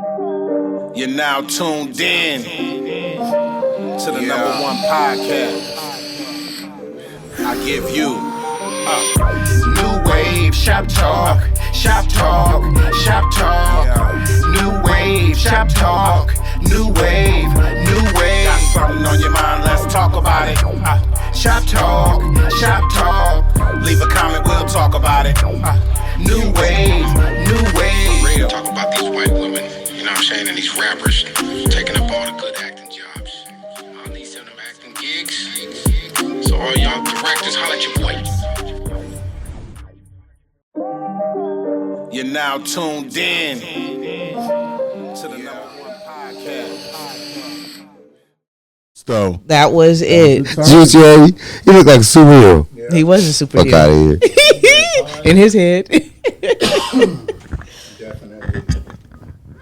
You're now tuned in to the number one podcast. I give you New Wave Shop Talk, Shop Talk, Shop Talk. New Wave Shop Talk, New Wave, New Wave. Got something on your mind? Let's talk about it. Shop Talk, Shop Talk. Leave a comment, we'll talk about it. New Wave, New Wave. Real. Talk about these white women, you know what I'm saying, and these rappers taking up all the good acting jobs. All these them acting gigs. So all y'all directors, holla at your boy. You're now tuned in to the number one podcast. So that was it. Juicy, you look like a superhero. Yeah. He was a superhero. Fuck out of here. In his head.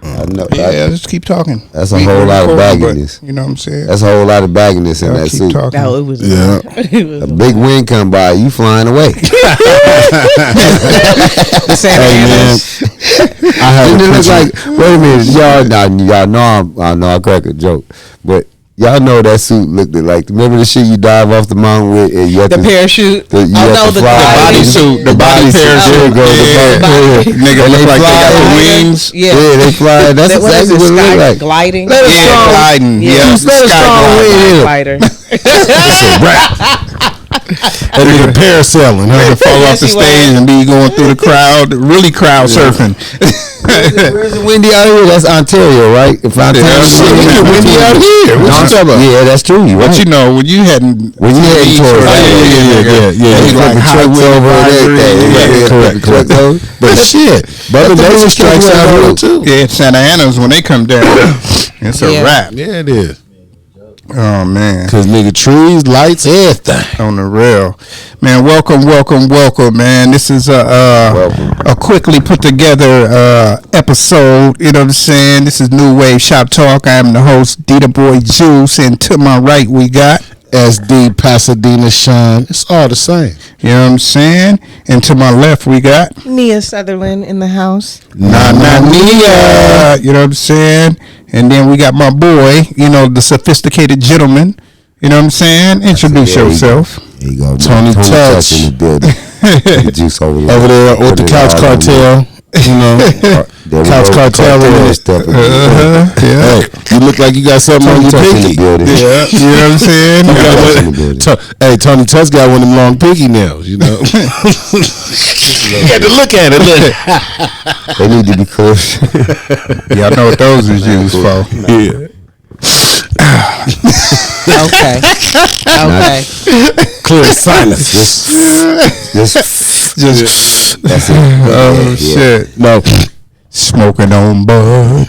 I know. Yeah, just keep talking. That's a whole lot of bagginess. You know what I'm saying? That's a whole lot of bagginess in that suit. Talking. No, it was a big wind come by, you flying away. The Santa Anas. I had to look like, wait a minute, y'all know I know I crack a joke, but y'all know that suit looked like. Remember the shit you dive off the mountain with? And you the parachute. The bodysuit. The body parachute. Nigga look like they got the wings. Yeah, they fly. That's exactly what it look like. Gliding. Gliding. Yeah, sky glider. It's a rap. And nigga parasailing. Nigga fall off the stage and be going through the crowd, really crowd surfing. Where's it windy out here? That's Ontario, right? If Ontario, windy out here. What you talking about? Yeah, that's true. But you know, when you heading towards like highway over there. But shit, brother, those strikes out here too. Yeah, Santa Ana's when they come down, it's a wrap. Yeah, it is. Oh man, cause nigga, trees, lights, everything on the rail, man. Welcome, man. This is a quickly put together episode. You know what I'm saying? This is New Wave Shop Talk. I am the host, Diddy Boy Juice, and to my right we got SD Pasadena Shine. It's all the same. You know what I'm saying? And to my left we got Nia Sutherland in the house. Nia. You know what I'm saying? And then we got my boy, you know, the sophisticated gentleman. You know what I'm saying? Introduce yourself. There you go. Tony Touch in the building. Juice over there with the Couch Cartel. You know, Couch Cartel. Hey, you look like you got something on your pinky. Yeah, you know what I'm saying? Hey, Tony Touch got one of them long pinky nails, you know. You got to look at it. Look. They need to be close. Yeah, I know what those is used for. Yeah. Okay. Clear silence. Just. That's it. Oh shit. No. Smoking on bud.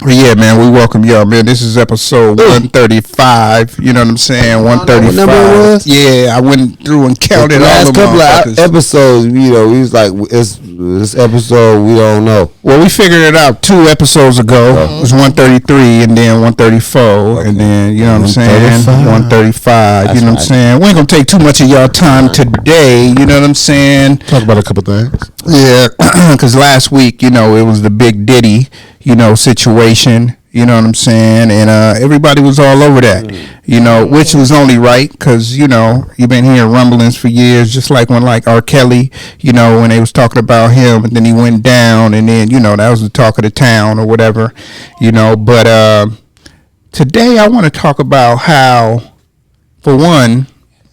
Yeah, man, we welcome y'all, man. This is episode 135. You know what I'm saying? 135. What number it was? Yeah, I went through and counted all the couple of episodes. You know, we was like, this episode we don't know. Well, we figured it out 2 episodes ago. It was 133 and then 134 and then, you know what I'm saying? 135. That's, you know what I'm saying? We ain't gonna take too much of y'all time today. You know what I'm saying? Talk about a couple things. Yeah, because last week, you know, it was the big Diddy, you know, situation, you know what I'm saying? And everybody was all over that, you know, which was only right because, you know, you've been hearing rumblings for years, just like when like R. Kelly, you know, when they was talking about him and then he went down and then, you know, that was the talk of the town or whatever, you know. But today I want to talk about how, for one,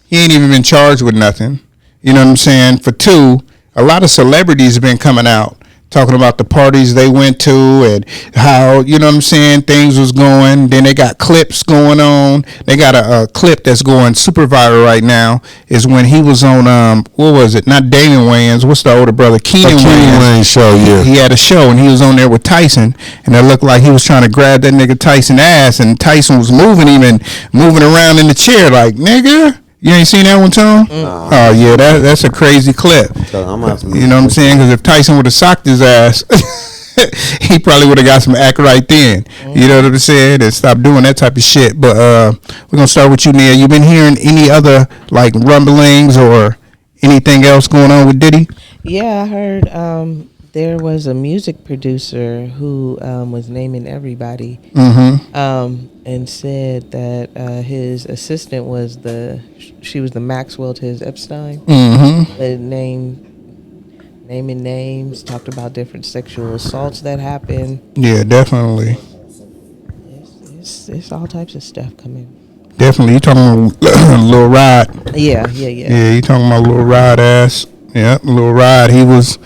he ain't even been charged with nothing, you know what I'm saying? For two, a lot of celebrities have been coming out talking about the parties they went to and how, you know what I'm saying, things was going. Then they got clips going on. They got a clip that's going super viral right now is when he was on, what was it? Not Damon Wayans. What's the older brother? Keenan Wayans show, yeah. He had a show and he was on there with Tyson and it looked like he was trying to grab that nigga Tyson ass and Tyson was moving him and moving around in the chair like, nigga. You ain't seen that one, Tom? Oh, yeah, that's a crazy clip. You know what I'm saying? Because if Tyson would have socked his ass, he probably would have got some act right then. You know what I'm saying? And stop doing that type of shit. But we're going to start with you, Nia. You been hearing any other, like, rumblings or anything else going on with Diddy? Yeah, I heard there was a music producer who was naming everybody, and said that his assistant was she was the Maxwell to his Epstein. Naming names, talked about different sexual assaults that happened. Yeah, definitely. It's all types of stuff coming. Definitely. You talking about Lil Rod? Yeah. Yeah, you talking about Lil Rod ass? Yeah, Lil Rod. He was,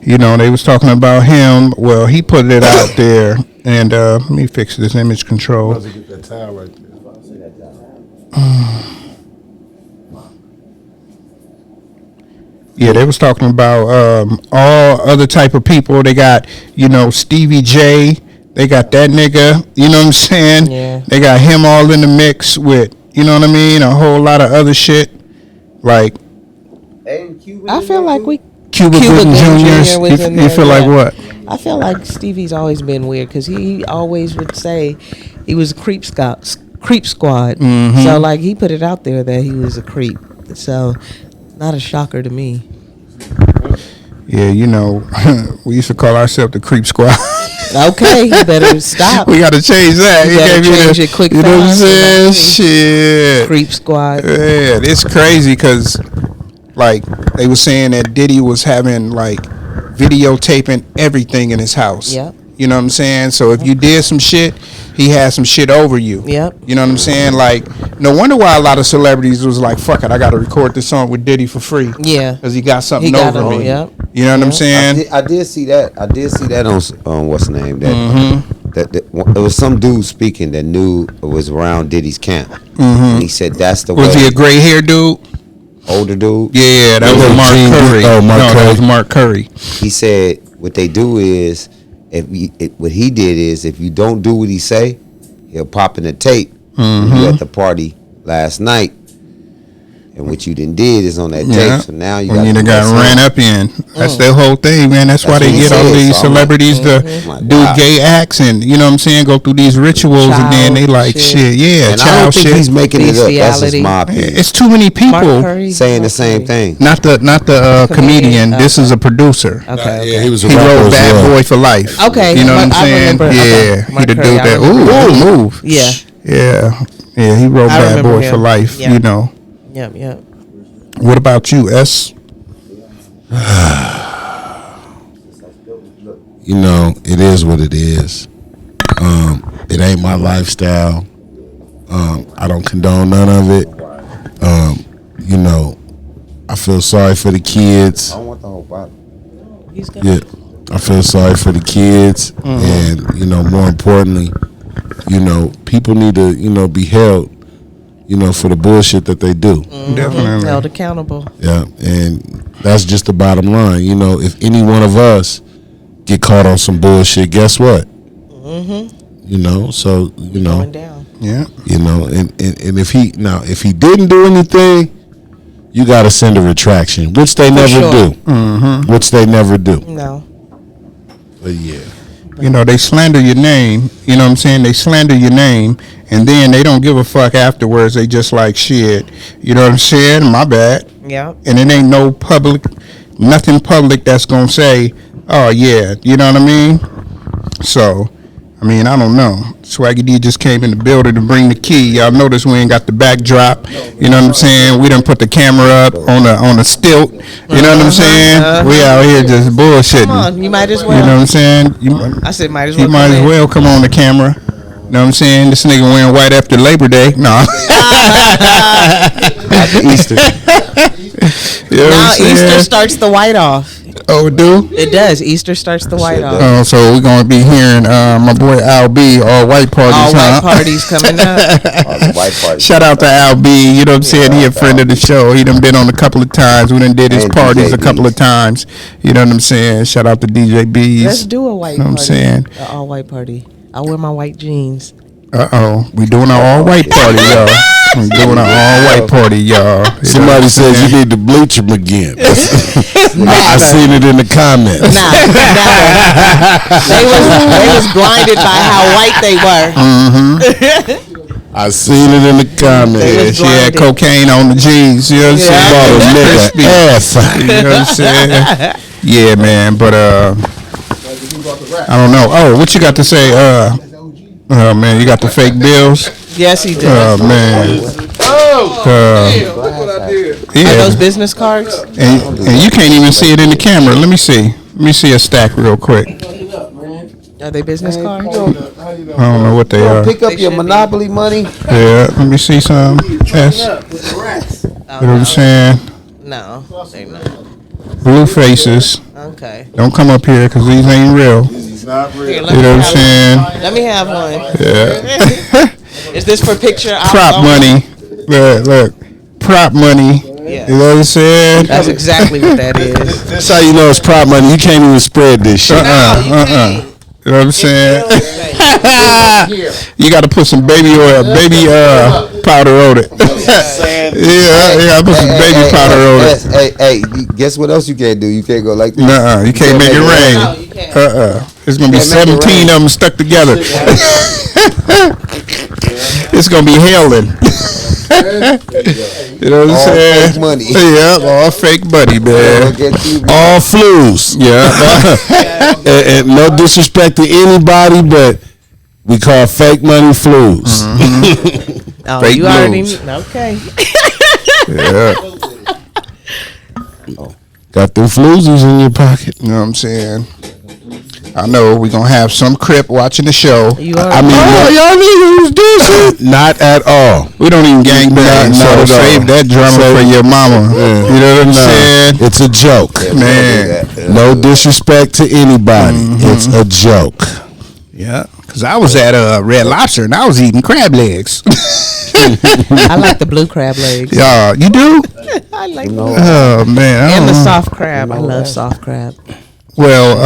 they was talking about him. Well, he put it out there, and let me fix this image control. Get that towel right there. Yeah, they was talking about all other type of people. They got, Stevie J. They got that nigga. You know what I'm saying? Yeah. They got him all in the mix with, you know what I mean? A whole lot of other shit. Like, I feel like Cuba Gooding Jr. was in You there, feel like what? I feel like Stevie's always been weird because he always would say he was a creep squad. So like he put it out there that he was a creep. So not a shocker to me. Yeah, we used to call ourselves the Creep Squad. Okay, you better stop. We got to change that. You better change it quick, you know what I'm saying? fast. Shit. Creep squad. Yeah, it's crazy because, like, they were saying that Diddy was having, like, videotaping everything in his house. Yep. You know what I'm saying? So if you did some shit, he had some shit over you. Yep. You know what I'm saying? Like, no wonder why a lot of celebrities was like, fuck it, I got to record this song with Diddy for free. Yeah. Because he got something got over me. Yep. You know what I'm saying? I did see that. I did see that on what's the name? That it was some dude speaking that knew it was around Diddy's camp. And he said that's the way. Was he a gray hair dude? Older dude? Yeah, that was Mark Curry. That was Mark Curry. He said what they do is what he did is if you don't do what he say, he'll pop in the tape. You at the party last night, and what you done did is on that tape. So now you got ran up in. That's their whole thing, man. That's why they get all these celebrities to do gay acts and you know what I'm saying, go through these rituals, and then they like shit. Yeah, and I don't think he's making it up. That's just my opinion. It's too many people saying the same thing. Not the comedian. This is a producer. Okay. Yeah, he was. He wrote Bad Boy for Life. Okay. You know what I'm saying? Yeah, he the dude that move. Yeah. Yeah. He wrote Bad Boy for Life. Yeah. You know. Yep. What about you, S? It is what it is. It ain't my lifestyle. I don't condone none of it. I feel sorry for the kids. I don't want the whole bottle. Yeah, I feel sorry for the kids, and more importantly, people need to be held, for the bullshit that they do. Definitely held accountable. Yeah, and that's just the bottom line. If any one of us get caught on some bullshit, guess what? So Going down. Yeah. and if he didn't do anything, you got to send a retraction, which they never do. Which they never do. No. But yeah. They slander your name. You know what I'm saying? They slander your name, and then they don't give a fuck afterwards. They just like, shit. You know what I'm saying? My bad. Yeah. And it ain't nothing public that's going to say, oh, yeah. You know what I mean? So, I don't know. Swaggy D just came in the building to bring the key. Y'all notice we ain't got the backdrop. You know what I'm saying? We done put the camera up on a stilt. You know what I'm saying? We out here just bullshitting. Come on, you might as well. You know what I'm saying? I said might as well. You might as well come on the camera. You know what I'm saying? This nigga wearing white after Labor Day. No. After Easter. You know now Easter starts the white off. Oh, it do? It does. Easter starts the white off. Oh, so we're going to be hearing my boy Al B, all white parties, all white parties coming up. White parties. Shout out to Al B, you know what I'm saying? He a friend of the show. He done been on a couple of times. We done did his parties a couple of times. You know what I'm saying? Shout out to DJ B's. Let's do a white party. You know what I'm saying? An all white party. I'll wear my white jeans. We doing an all white party, y'all. We doing an all white party, y'all. Somebody says you need to bleach them again. I seen it in the comments. Never. They was blinded by how white they were. I seen it in the comments. Yeah, she had cocaine on the jeans. You know what I'm saying? Bought a nigga ass. You know what I'm saying? Yeah, man. But I don't know. Oh, what you got to say? Oh man, you got the fake bills. Yes, he did. Oh man. Look what I did. Are Yeah. those business cards? And you can't even see it in the camera. Let me see. Let me see a stack real quick. Are they business cards? I don't know what they are. Pick up They your should be. Monopoly money. Yeah, let me see some. Yes. You know what I'm saying? No, they're not. Blue faces. Okay. Don't come up here because these ain't real. He's not real. Here, You know what I'm saying? Let me have one. Yeah. Is this for picture? Prop money. Look. Prop money. Yeah. You know what I'm saying? That's exactly what that is. That's how you know it's prop money. You can't even spread this shit. You can't. You know what I'm saying? It's You got to put some baby oil, baby powder on it. Yeah, you got to put some baby powder on it. Hey, guess what else you can't do? You can't go like this. Nuh-uh, you can't make it No, rain. you can't. It's gonna be Can't make it 17 rain. of them stuck together. It's gonna be hailing. You know what I'm All saying? fake money. Yeah, all fake money, man. Look at you. All flus. Yeah. And no disrespect to anybody, but we call fake money flus. Oh, Fake you already blues. okay. Yeah. Got them floozies in your pocket. You know what I'm saying? I know we're gonna have some crip watching the show. You I already. mean, y'all niggas do shit. not at all. We don't even gangbang, Not so at all. save that drama for your mama. You know what I'm saying? It's a joke. Man. No disrespect to anybody. It's a joke. Yeah, because I was at Red Lobster and I was eating crab legs. I like the blue crab legs. Yeah, you do? I like Oh man, I and the don't know. soft crab. I love soft crab. Well,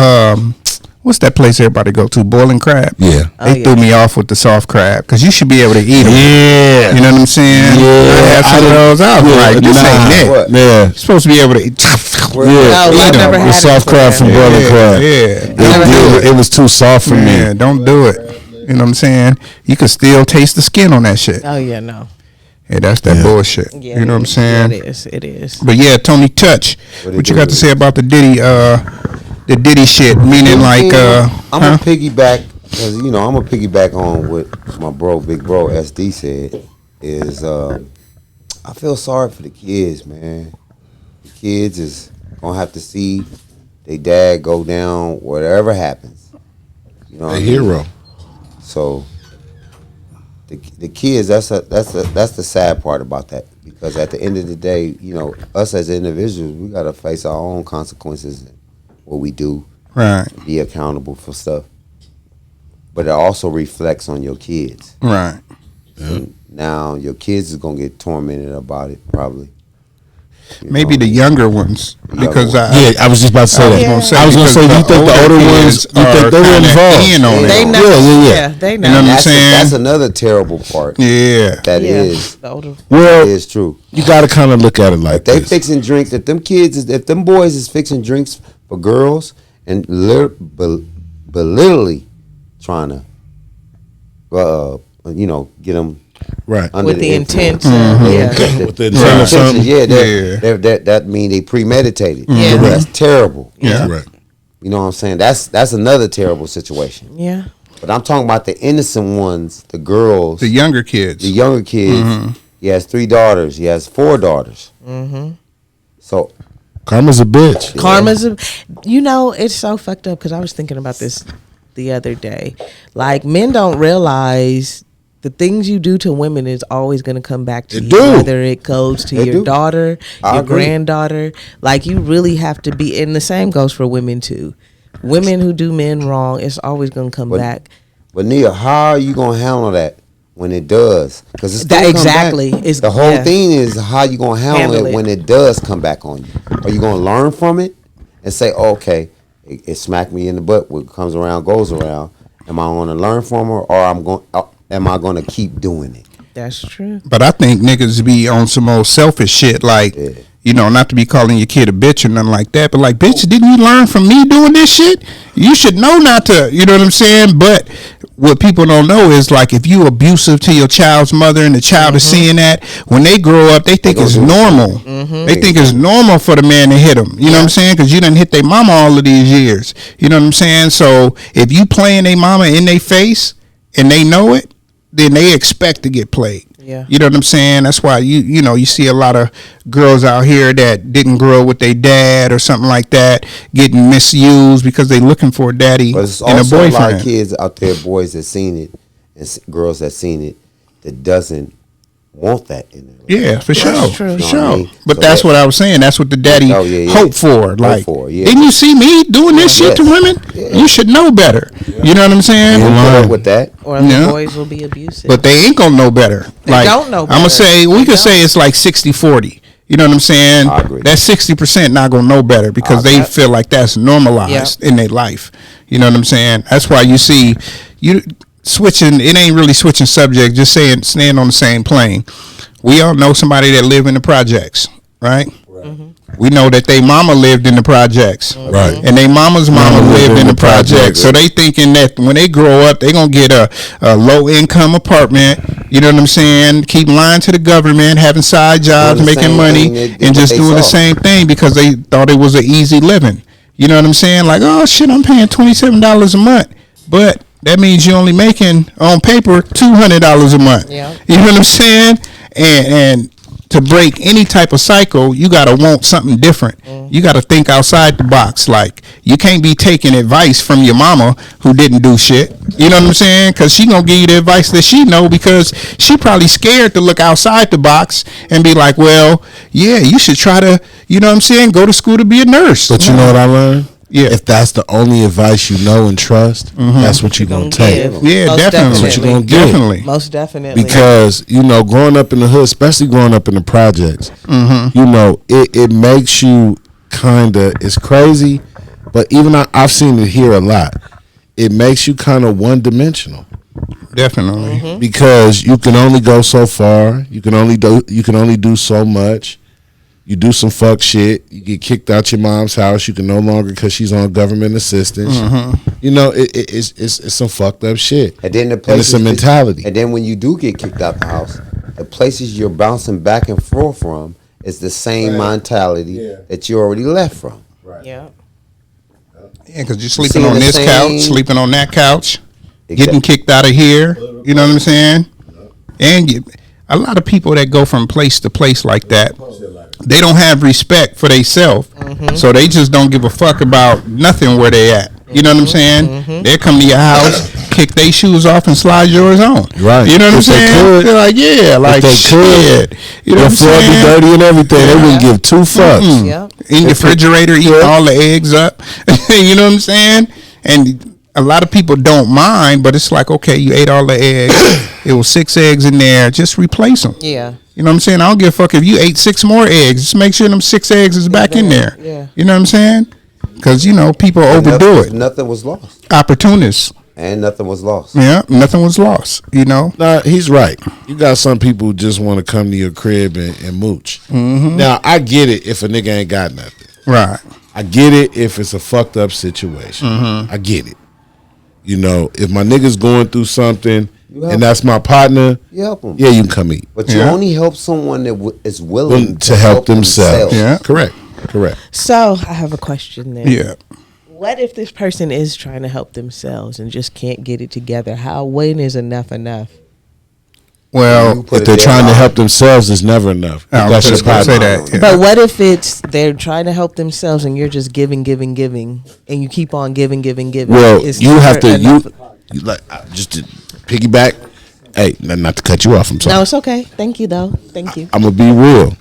what's that place everybody go to? Boiling Crab. Yeah. They threw me off with the soft crab because you should be able to eat them. Yeah. You know what I'm saying? Yeah. I had some of those. I was like, this ain't it. What? Yeah. You're supposed to be able to eat. No, I've never The had soft it crab from before. Boiling Crab. Yeah. It was too soft for Yeah, me. don't do it. You know what I'm saying? You can still taste the skin on that shit. Oh yeah, no. Hey, that's that bullshit. Yeah, You know what I'm saying? Yeah, it is. It is. But yeah, Tony Touch. What What he you do? got to say about the Diddy shit? Meaning like, I'm huh? a piggyback because I'm a piggyback on what my big bro SD said. Is I feel sorry for the kids, man. The kids is gonna have to see their dad go down, whatever happens. You know, what A I mean? hero. So the kids, that's the sad part about that, because at the end of the day, us as individuals, we gotta face our own consequences and what we do, Right, be accountable for stuff. But it also reflects on your kids. right. And now your kids is gonna get tormented about it, probably. You Maybe know? the younger ones, because Yeah, I was just about to say that. I was gonna say, you think the older ones, you think they were involved? In on They it. know. Yeah. They know. You know what I'm That's saying? that's another terrible part. Yeah. That is The older. Well, is true. you got to kind of look at it like They this. fixing drinks. If them boys is fixing drinks for girls and literally trying to, get them Right. under With the intent. influence. Yeah. With the The intent of something. yeah, that mean they premeditated. Yeah. That's terrible. Yeah. Right. You know what I'm saying? That's another terrible situation. Yeah. But I'm talking about the innocent ones, the girls, The younger kids. the younger kids. He has 3 daughters. He has 4 daughters. So Karma's a bitch. Karma's, it's so fucked up because I was thinking about this the other day. Like, men don't realize the things you do to women is always going to come back to It you. do. Whether it goes to They your do. daughter, I your agree. granddaughter. Like, you really have to be, and the same goes for women too. Women who do men wrong, it's always going to come But- back. But Nia, how are you gonna handle that when it does? Because it's That gonna come exactly back. is- the whole yeah. thing is how you gonna handle Handle it it. when it does come back on you. Are you gonna learn from it and say, okay, it smacked me in the butt. What comes around goes around. Am I gonna learn from her, or am I gonna keep doing it? That's true. But I think niggas be on some old selfish shit, like, not to be calling your kid a bitch or nothing like that, but like, bitch, didn't you learn from me doing this shit? You should know not to, you know what I'm saying? But what people don't know is like if you abusive to your child's mother and the child is seeing that, when they grow up, they think it's normal. They think it's normal for the man to hit them. You know what I'm saying? Because you done hit their mama all of these years. You know what I'm saying? So if you playing their mama in their face and they know it, then they expect to get played. Yeah. You know what I'm saying? That's why you know you see a lot of girls out here that didn't grow up with their dad or something like that getting misused because they looking for a daddy But it's and a also boyfriend. a lot of kids out there, boys that seen it, and girls that seen it, that doesn't want that in their life. Yeah, for sure, true. for You know what I sure. mean? But So that's that- what I was saying. That's what the daddy Oh, yeah, yeah. hope for. Like, for, yeah. didn't you see me doing this shit to Yes. women? Yeah. You should know better. You know what I'm saying? They put up with that. Or the Yeah. boys will be abusive. But they ain't gonna know better. They don't know I'm gonna better. say we They could say don't. it's like 60-40. You know what I'm saying? I agree. That 60% not gonna know better because they feel like that's normalized in their life. You know what I'm saying? That's why you see you switching. It ain't really switching subject. Just saying, staying on the same plane. We all know somebody that live in the projects, right? We know that they mama lived in the projects, Right. and they mama's mama lived in the projects. So they thinking that when they grow up, they gonna get a low income apartment. You know what I'm saying? Keep lying to the government, having side jobs, Doing the making same money, thing that and just they doing the saw. same thing because they thought it was an easy living. You know what I'm saying? Like, oh shit, I'm paying $27 a month, but that means you're only making on paper $200 a month. Yeah. You know what I'm saying? And to break any type of cycle, you gotta want something different. You gotta think outside the box. Like, you can't be taking advice from your mama who didn't do shit. You know what I'm saying? Because she gonna give you the advice that she know because she probably scared to look outside the box and be like, well, yeah, you should try to, you know what I'm saying, go to school to be a nurse. But you know what I learned? Yeah. If that's the only advice you know and trust, that's what you're going to take. give. Yeah, Most definitely. That's what you're going to get. Definitely. Most definitely. Because, you know, growing up in the hood, especially growing up in the projects, you know, it makes you kind of, it's crazy, but even I've seen it here a lot. It makes you kind of one-dimensional. Definitely. Because you can only go so far. You can only do so much. You do some fuck shit. You get kicked out your mom's house. You can no longer because she's on government assistance. You know, it's some fucked up shit. And then the And places it's a mentality. And then when you do get kicked out the house, the places you're bouncing back and forth from is the same mentality that you already left from. yeah. Yeah, because you're sleeping seeing on the this same- couch, sleeping on that couch, getting Exactly. kicked out of here. You know what I'm saying? And a lot of people that go from place to place like that, they don't have respect for themselves. So they just don't give a fuck about nothing where they at. You know what I'm saying? They come to your house, kick their shoes off, and slide yours on. Right. You know what I'm If they saying? could. They're like, yeah, like they shit. could, You know Your what I'm floor be saying? dirty and everything. They wouldn't give two fucks. Yeah. In the refrigerator, eating all the eggs up. You know what I'm saying? And a lot of people don't mind, but it's like, okay, you ate all the eggs. It was 6 eggs in there. Just replace them. Yeah. You know what I'm saying? I don't give a fuck if you ate 6 more eggs. Just make sure them 6 eggs is back in there. Yeah. You know what I'm saying? Because, you know, people overdo it. Nothing was lost. Opportunists. And nothing was lost. Yeah, nothing was lost, you know? Nah, he's right. You got some people who just want to come to your crib and mooch. Now, I get it if a nigga ain't got nothing. Right. I get it if it's a fucked up situation. I get it. You know, if my nigga's going through something help and that's my partner, You help them. yeah, you can come eat. But you Yeah. only help someone that is willing To help themselves. Yeah. Correct. So I have a question then. Yeah. What if this person is trying to help themselves and just can't get it together? When is enough enough? Well, You put If it they're there, trying to Bob. help themselves, it's never enough. I was That's your just going to say partner. that. Yeah. But what if they're trying to help themselves and you're just giving, and you keep on giving? Well, Is you have there to enough- you like just to piggyback. Hey, not to cut you off. I'm sorry. No, it's okay. Thank you, though. Thank you. I'm gonna be real.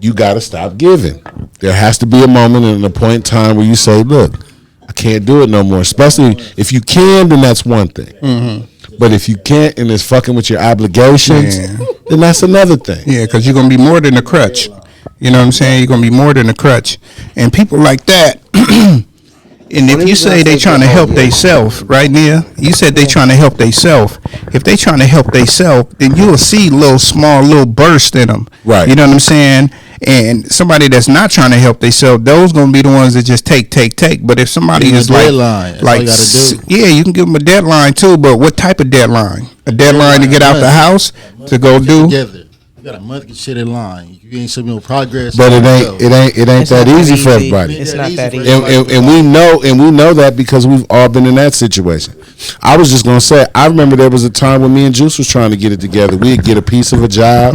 You gotta stop giving. There has to be a moment and a point in time where you say, "Look, I can't do it no more." Especially if you can, then that's one thing. But if you can't and it's fucking with your obligations, Yeah. then that's another thing. Yeah, because you're going to be more than a crutch. You know what I'm saying? You're going to be more than a crutch. And people like that, and if you say they trying to help theyself, right, Nia? You said they trying to help theyself. If they trying to help theyself, then you'll see little burst in them. Right. You know what I'm saying? And somebody that's not trying to help themselves, those gonna be the ones that just take. But if somebody Give 'em is a like, deadline. That's all you gotta do. yeah, you can give them a deadline too. But what type of deadline? A deadline to get out the house to go do. Together. You got a month to get shit in line. You ain't showing no progress. But it ain't It's that not easy that for easy. everybody. It's not that easy. And we know that because we've all been in that situation. I was just gonna say, I remember there was a time when me and Juice was trying to get it together. We'd get a piece of a job,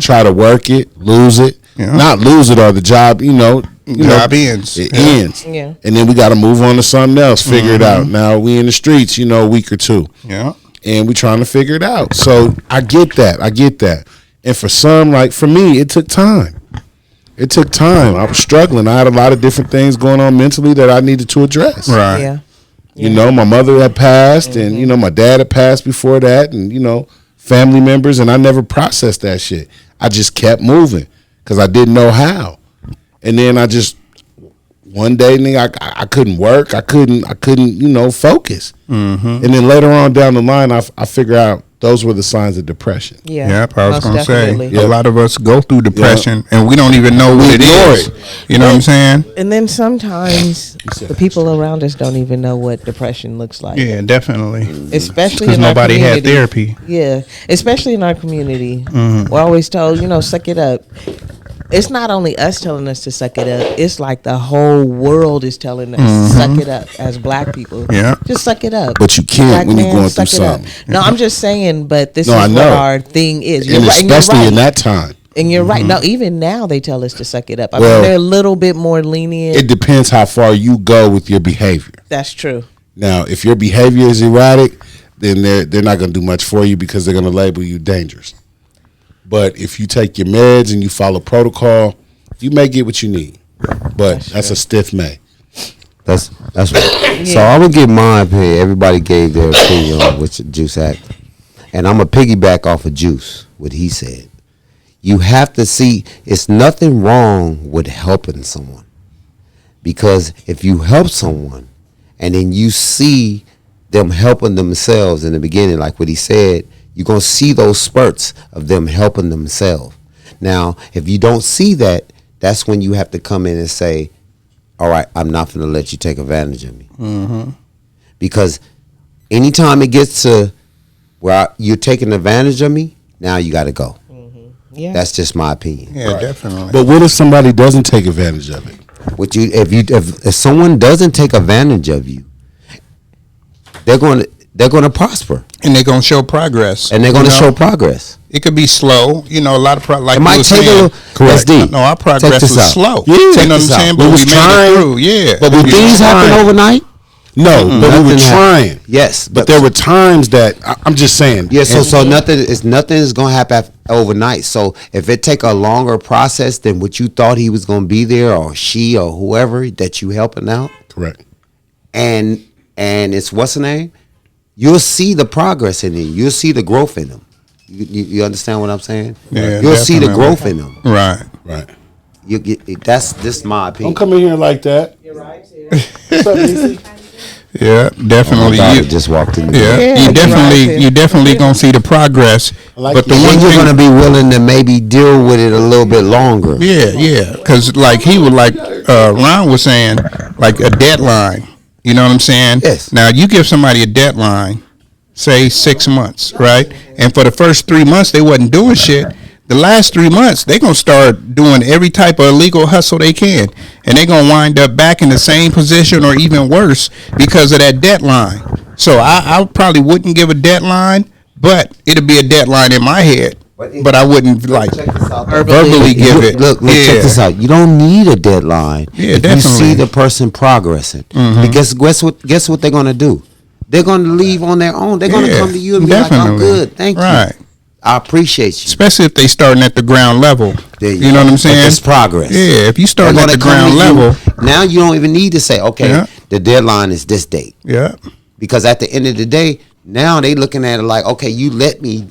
try to work it, lose it, not lose it, or the job, Job ends. It Yeah. ends, Yeah. and then we got to move on to something else, figure it out. Now we in the streets, a week or two, Yeah. and we trying to figure it out. So I get that. And for some, like for me, it took time. I was struggling. I had a lot of different things going on mentally that I needed to address. Right. Yeah. My mother had passed, and my dad had passed before that, and family members, and I never processed that shit. I just kept moving because I didn't know how. And then one day, nigga, I couldn't work. I couldn't, focus. Mm-hmm. And then later on down the line, I figured out those were the signs of depression. Yeah. Yep, I was most going to definitely. say, a lot of us go through depression and we don't even know what it ignore is. it. You know what I'm saying? And then sometimes the people around us don't even know what depression looks like. Yeah, definitely. Especially Because in our nobody had community. therapy. Yeah, especially in our community. We're always told, suck it up. It's not only us telling us to suck it up. It's like the whole world is telling us to suck it up as black people. Yeah. Just suck it up. But you can't Black when you're man, going through suck it up. something. No, I'm just saying, but this No, is I what know. our thing is. And right, especially you're in right. that time. And you're right. No, even now they tell us to suck it up. I Well, mean, they're a little bit more lenient. It depends how far you go with your behavior. That's true. Now, if your behavior is erratic, then they're not going to do much for you because they're going to label you dangerous. But if you take your meds and you follow protocol, you may get what you need. But that's a stiff may. That's right. So I'm gonna give my opinion. Everybody gave their opinion on which Juice had, and I'm gonna piggyback off of Juice what he said. You have to see it's nothing wrong with helping someone, because if you help someone and then you see them helping themselves in the beginning, like what he said, you're gonna see those spurts of them helping themselves. Now, if you don't see that, that's when you have to come in and say, all right, I'm not going to let you take advantage of me. Mm-hmm. Because anytime it gets to where you're taking advantage of me, now you got to go. Mm-hmm. Yeah. That's just my opinion. Yeah, definitely. But what if somebody doesn't take advantage of it? If someone doesn't take advantage of you, they're going to prosper, And they're going to show progress. and they're going to show progress. It could be slow. A lot of like It you might were take saying. a little. Correct. No, our progress this was out. slow. Yeah. You Check know what I'm this out. saying? We But we was made trying. it through. Yeah. But we Things happen trying. overnight. No, but we were Nothing trying. happened. Yes, But there were times that I'm just saying. Yeah, so nothing is gonna happen overnight. So if it take a longer process than what you thought he was gonna be there, or she, or whoever that you helping out, Correct. and it's what's the name, you'll see the progress in him. You'll see the growth in him. You understand what I'm saying? Yeah, you'll see the definitely. growth in them. Right. Right. You get that's just my opinion. Don't come in here like that. What's up, Niecy? Yeah, definitely. My daughter You- just walked in. yeah, Yeah, you definitely gonna see the progress. like But the it. one And you're thing, gonna be willing to maybe deal with it a little bit longer. yeah, because like he was like Ron was saying, like a deadline. You know what I'm saying? Yes. Now you give somebody a deadline, say 6 months, right? And for the first 3 months they wasn't doing shit. The last 3 months they gonna start doing every type of illegal hustle they can, and they gonna wind up back in the same position or even worse because of that deadline. So I probably wouldn't give a deadline, but it'll be a deadline in my head. But I wouldn't like Check this out, though. verbally give it. Look, check this out. You don't need a deadline. Yeah, if definitely. you see the person progressing. Because guess what they're gonna do? They're gonna leave on their own. They're gonna Yeah, come to you and be like, "I'm definitely. good, thank Right. you, I appreciate you." Especially if they starting at the ground level. There You know what I'm But saying? it's progress. Yeah, if you They're starting at gonna the come ground to you. level. Now you don't even need to say, "Okay, Yeah. the deadline is this date," Yeah. because at the end of the day, now they looking at it like, "Okay, you let me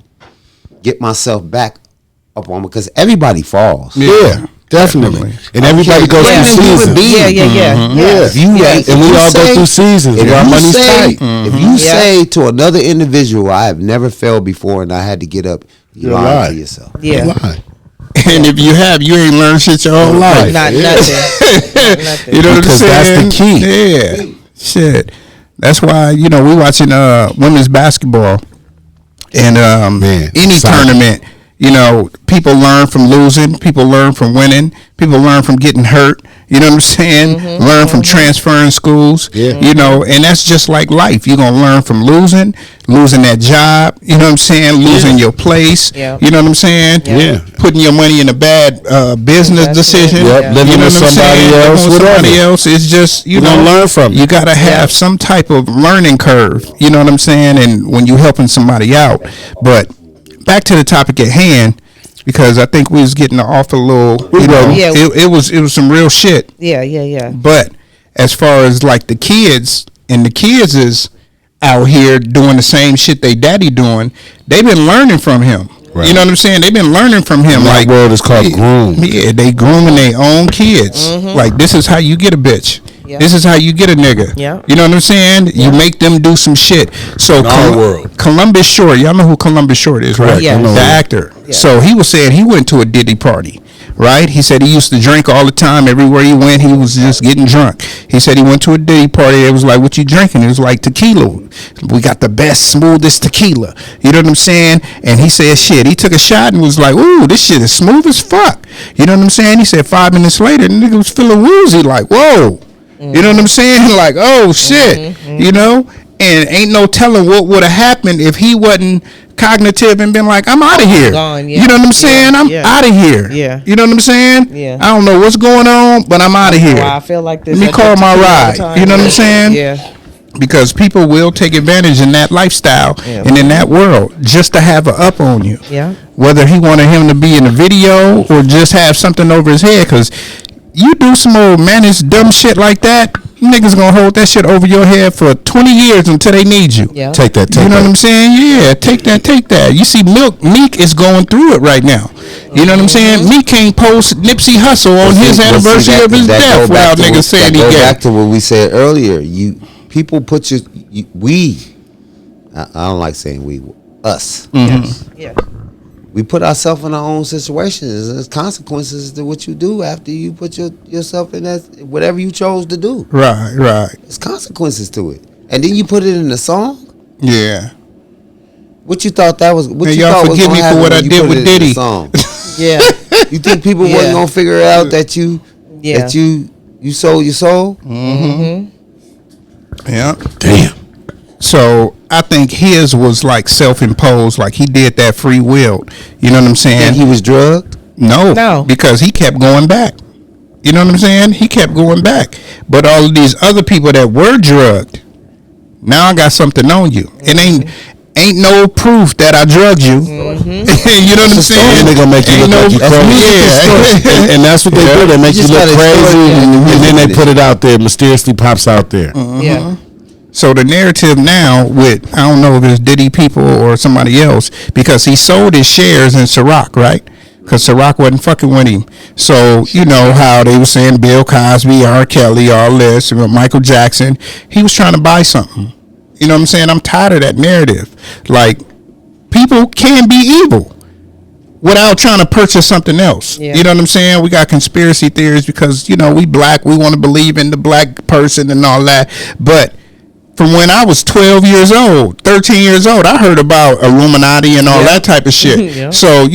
get myself back up on," because everybody falls. Yeah, definitely. And everybody Okay, goes yeah, through human seasons. being. Yeah. Yeah. If you Yes. if And we you all go say- through seasons. If Our you money's say, tight. if you Yeah. say to another individual, "I have never failed before and I had to get up," you're You're lying lying. to yourself. Yeah. Lie. And if you have, you ain't learned shit your whole life. Not nothing. You know Because what I'm saying? that's the key. Yeah. Shit. That's why, we watching women's basketball. And Man, any solid. tournament, people learn from losing, people learn from winning, people learn from getting hurt. You know what I'm saying? Learn from transferring schools. Yeah. And that's just like life. You're gonna learn from losing that job. You know what I'm saying? Losing your place. Yeah. You know what I'm saying? Yeah. Putting your money in a bad business Investment. decision. Yep. Yeah. Living You know with what I'm somebody saying? else. Living with Whatever. somebody else. It's just You don't learn from it. You gotta have some type of learning curve. You know what I'm saying? And when you helping somebody out. But back to the topic at hand, because I think we was getting off a little. Yeah. It was some real shit. Yeah. But as far as like the kids, and the kids is out here doing the same shit they daddy doing, they've been learning from him. Right. You know what I'm saying? They've been learning from him. And that Like word is called groom. Yeah, they grooming their own kids. Like, this is how you get a bitch. Yeah. This is how you get a nigga. Yeah. You know what I'm saying? You make them do some shit. So In our world. Columbus Short, y'all know who Columbus Short is, right? Yes. I know The him. actor. Yeah. So he was saying he went to a Diddy party, right? He said he used to drink all the time. Everywhere he went, he was just getting drunk. He said he went to a Diddy party. It was like, what you drinking? It was like tequila. We got the best, smoothest tequila. You know what I'm saying? And he said, shit, he took a shot and was like, ooh, this shit is smooth as fuck. You know what I'm saying? He said 5 minutes later, the nigga was feeling woozy, like, whoa. You know what I'm saying? Like, oh, shit. You know? And ain't no telling what would have happened if he wasn't cognitive and been like, I'm out of here. Gone, yeah. You know what I'm saying? Yeah, I'm yeah. out of here. Yeah. You know what I'm saying? Yeah. I don't know what's going on, but I'm out of here. I feel like this. Let me at call the my tequila ride. time. You know what I'm saying? Yeah. Because people will take advantage in that lifestyle and in that world just to have a up on you. Yeah. Whether he wanted him to be in a video or just have something over his head, because you do some old managed dumb shit like that, niggas gonna hold that shit over your head for 20 years until they need you. Yeah. Take that. You know what I'm saying? Yeah, take that. You see, Meek is going through it right now. You know what I'm saying? Meek can't post Nipsey Hussle on his anniversary of his death without niggas saying he go gay. back to what we said earlier. People put we. I don't like saying we. Us. Yeah. We put ourselves in our own situations. There's consequences to what you do after you put yourself in that whatever you chose to do. Right. There's consequences to it, and then you put it in a song. Yeah. What you thought that was? What Hey, you y'all thought was forgive gonna me for happen what I when you did put with it in a Diddy. song? Yeah. You think people Yeah. wasn't gonna figure out that you Yeah. you sold your soul? Yeah. Damn. So I think his was like self-imposed, like he did that free will. You know what I'm saying? And he was drugged. No. Because he kept going back. You know what I'm saying? He kept going back. But all of these other people that were drugged, now I got something on you. It ain't no proof that I drugged you. You know what I'm saying? And they gonna make you Ain't look like you crazy. And that's what they do. They make you just look gotta crazy, extort you. and then they put it out there. Mysteriously pops out there. Yeah. So the narrative now with, I don't know if it's Diddy people or somebody else, because he sold his shares in Ciroc, right? Because Ciroc wasn't fucking with him. So, you know how they were saying Bill Cosby, R. Kelly, all this, Michael Jackson. He was trying to buy something. You know what I'm saying? I'm tired of that narrative. Like, people can be evil without trying to purchase something else. Yeah. You know what I'm saying? We got conspiracy theories because, we black. We want to believe in the black person and all that. But from when I was 12 years old, 13 years old, I heard about Illuminati and all that type of shit. Yeah. So,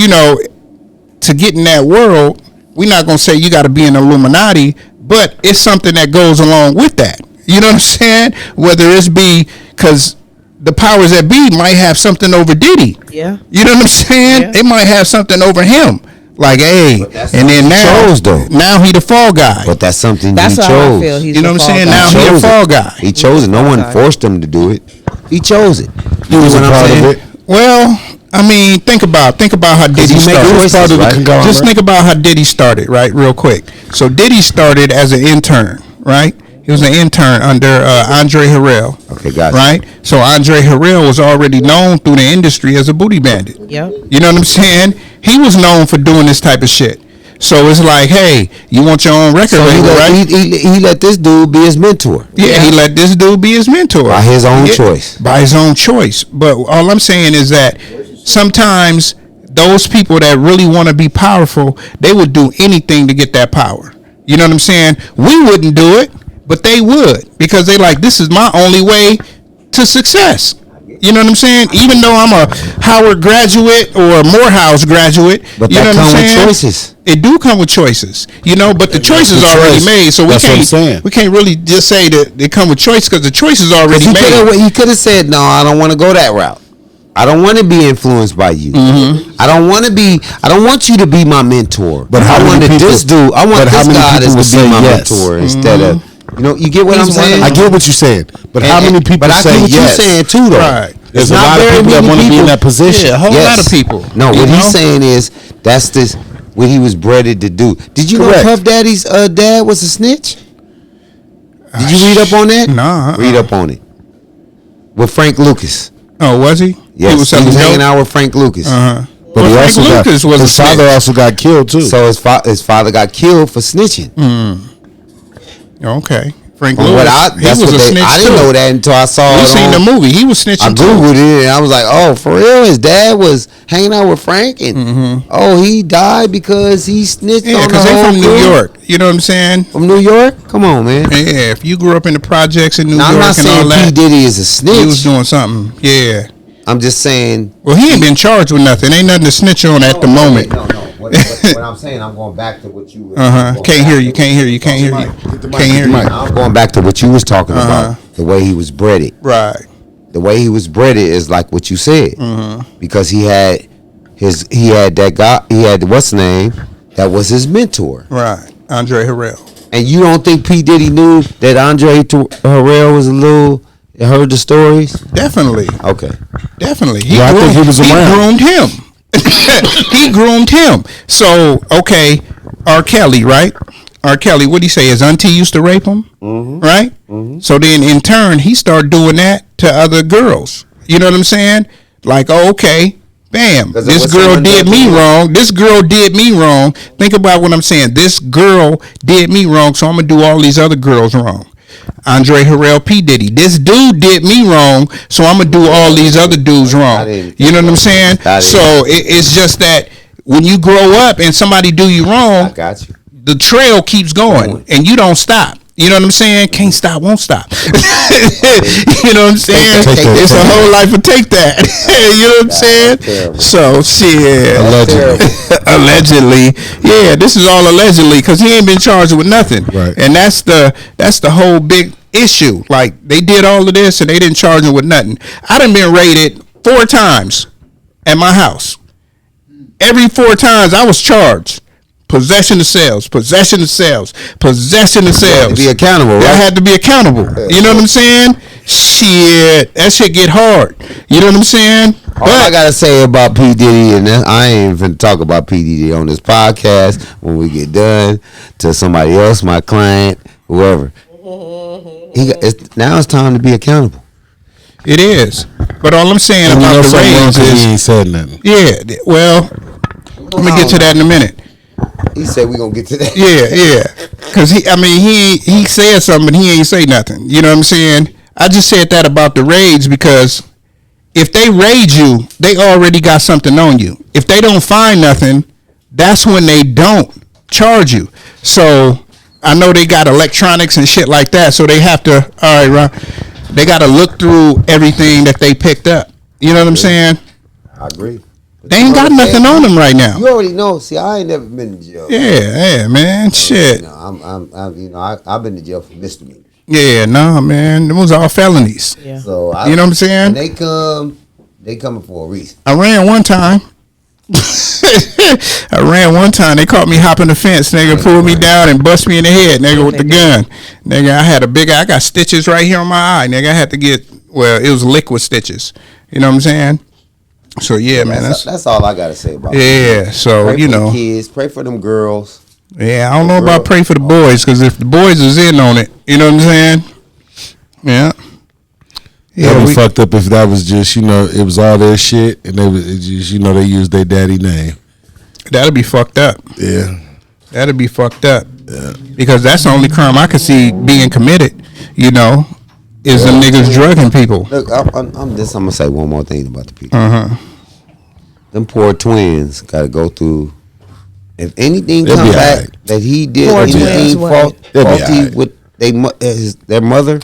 to get in that world, we're not going to say you got to be an Illuminati, but it's something that goes along with that. You know what I'm saying? Whether it's because the powers that be might have something over Diddy. Yeah. You know what I'm saying? Yeah. They might have something over him. Like, hey, and then now he the fall guy. But that's something That's he how chose. I feel. He's You know the what I'm saying? fall Now guy. he a fall guy. He chose it. No one guy. forced him to do it. He chose it. He was a part of it. Well, I mean, think about how Diddy he make started. choices, Part of the right? conglomerate. Just think about how Diddy started, right? Real quick. So Diddy started as an intern, right? He was an intern under Andre Harrell. Okay, gotcha. Right? So Andre Harrell was already known through the industry as a booty bandit. Yep. You know what I'm saying? He was known for doing this type of shit. So it's like, hey, you want your own record So label, right? he let this dude be his mentor. Yeah, he let this dude be his mentor. By his own choice. By his own choice. But all I'm saying is that sometimes those people that really want to be powerful, they would do anything to get that power. You know what I'm saying? We wouldn't do it, but they would, because they like, this is my only way to success. You know what I'm saying? Even though I'm a Howard graduate or a Morehouse graduate, But you know that what I'm come with saying? choices. It do come with choices, you know, but the choice is already made, so That's what I'm saying. we can't really just say that they come with choice, because the choice is already made. He could have said, "No, I don't want to go that route. I don't want to be influenced by you. I don't want you to be my mentor. But how I many want people- this dude. I want but how this many guy people to would be say my yes? mentor instead of, you know, you get what I'm He's one of saying? I get what you're saying, but how many people But I say get what yes? you're saying too, though. Right. There's It's a not lot of very people that many want to be in people. that position. Yeah, a whole lot of people. No, you what know? he's saying is that's this what he was bred to do. Did you Correct. know Puff Daddy's dad was a snitch? Did you read up on that? Nah, Read up on it. With Frank Lucas. Oh, was he? Yes, he was selling hanging dope? out with Frank Lucas. Uh-huh. But he Frank also Lucas was a his father snitch. also got killed too. So his father got killed for snitching. Okay. Frank From Lewis, what he was a snitch I didn't too. know that until I saw We it seen the on. movie. He was snitching I googled it and I was like, "Oh, for real? His dad was hanging out with Frank, and oh, he died because he snitched Yeah, on the because they whole from New crew? York. You know what I'm saying? From New York? Come on, man. Yeah, if you grew up in the projects in New Now, I'm York not and all saying P that, Diddy is a he was snitch. doing something. Yeah. I'm just saying. Well, he ain't been charged with nothing. Ain't nothing to snitch on at the moment. No. What I'm saying, I'm going back to what you. Can't hear you. Can't hear you. Can't hear you. Can't hear you. I'm going back to what you was talking about. The way he was bred. Right. The way he was bred is like what you said, because he had that guy. He had what's his name? That was his mentor. Right. Andre Harrell. And you don't think P Diddy knew that Andre Harrell was a little? Heard the stories? Definitely. Okay. Definitely. Yeah, I think he was around. He groomed him. He groomed him. So, okay, R. Kelly, right? R. Kelly, what'd he say? His auntie used to rape him, right? So then, in turn, he started doing that to other girls. You know what I'm saying? Like, oh, okay, bam, this girl did me wrong. This girl did me wrong. Think about what I'm saying. This girl did me wrong, so I'm going to do all these other girls wrong. Andre Harrell, P. Diddy. This dude did me wrong, so I'm going to do all these other dudes wrong. You know what I'm saying? So it's just that when you grow up and somebody do you wrong, I got you. the trail keeps going and you don't stop. You know what I'm saying? Can't stop, won't stop. You know what I'm saying? It's a whole life of take that. You know what I'm saying? So, shit. Allegedly. Yeah, this is all allegedly because he ain't been charged with nothing. Right. And that's the whole big issue. Like, they did all of this and they didn't charge him with nothing. I done been raided 4 times at my house. Every 4 times I was charged. Possession of sales, possession of sales, possession of sales. Be accountable, right? I had to be accountable. You know what I'm saying? Shit, that shit get hard. You know what I'm saying? All I gotta say about P Diddy, and I ain't even talk about P Diddy on this podcast when we get done to somebody else, my client, whoever. Now it's time to be accountable. It is. But all I'm saying And about the raids he is, ain't said nothing. yeah. Well, let me get to that in a minute. He said we're gonna get to that. Yeah. Because he said something, but he ain't say nothing. You know what I'm saying? I just said that about the raids because if they raid you, they already got something on you. If they don't find nothing, that's when they don't charge you. So I know they got electronics and shit like that, so they have to, all right, Ron, they got to look through everything that they picked up. You know what I'm saying? I agree. They ain't got nothing on them right now. You already know. See, I ain't never been to jail. Yeah, man, shit. You know, I've been to jail for misdemeanors. Yeah, nah, man, them was all felonies. Yeah. So You know what I'm saying? When they coming for a reason. I ran one time. They caught me hopping the fence. Nigga pulled me down and bust me in the head, nigga, with the gun. Nigga, I got stitches right here on my eye. Nigga, I had to get, it was liquid stitches. You know what I'm saying? So, yeah, man. That's all I gotta say about it. Yeah, so, Pray you for know. the kids, pray for them girls. Yeah, I don't know about pray for the boys, because if the boys is in on it, you know what I'm saying? Yeah. That'd be fucked up if that was just, it was all their shit and it just, they used their daddy name. That'd be fucked up. Yeah. That'd be fucked up. Yeah. Because that's the only crime I could see being committed, is them niggas drugging people. Look, I'm gonna say one more thing about the people. them poor twins got to go through. If anything They'll come be back alright. that he did Poor anything twins, what? They'll be faulty alright. with their mother,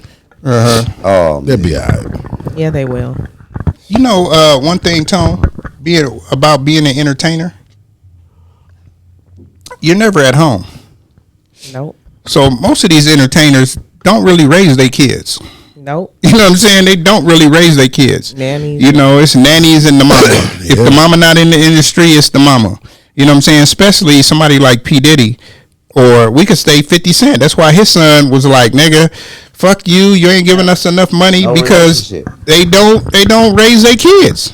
oh, They'll be all right. Yeah, they will. You know, one thing, Tone, about being an entertainer, you're never at home. Nope. So most of these entertainers don't really raise their kids. Nope. You know what I'm saying? They don't really raise their kids. Nannies. You know, it's nannies and the mama. If the mama not in the industry, it's the mama. You know what I'm saying? Especially somebody like P. Diddy, or we could say 50 Cent. That's why his son was like, nigga, fuck you. You ain't giving us enough money No because relationship. they don't raise their kids.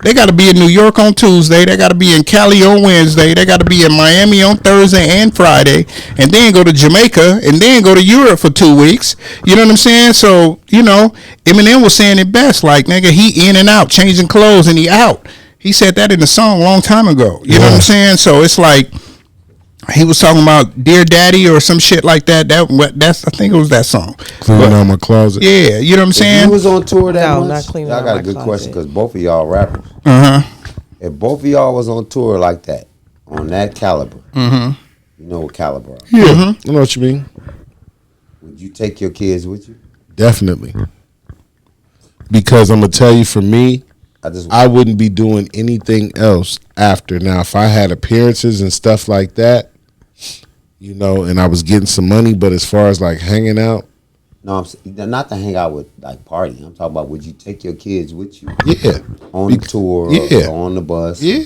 They got to be in New York on Tuesday. They got to be in Cali on Wednesday. They got to be in Miami on Thursday and Friday, and then go to Jamaica, and then go to Europe for 2 weeks. You know what I'm saying? So, you know, Eminem was saying it best, like, nigga, he in and out, changing clothes, and he out. He said that in the song a long time ago. You know what I'm saying? So it's like he was talking about Dear Daddy or some shit like that. That's I think it was that song. Cleaning out my closet. Yeah, you know what I'm If you saying? was on tour that No, much, not cleaning I out got my a good closet. question because both of y'all rappers. If both of y'all was on tour like that, on that caliber, you know what caliber? Yeah, I know what you mean. Would you take your kids with you? Definitely. Because I'm gonna tell you, for me, I I wouldn't be doing anything else after. Now, if I had appearances and stuff like that, you know, and I was getting some money, but as far as like hanging out, no, not to hang out with like party. I'm talking about would you take your kids with you yeah, on the tour yeah. or on the bus? yeah,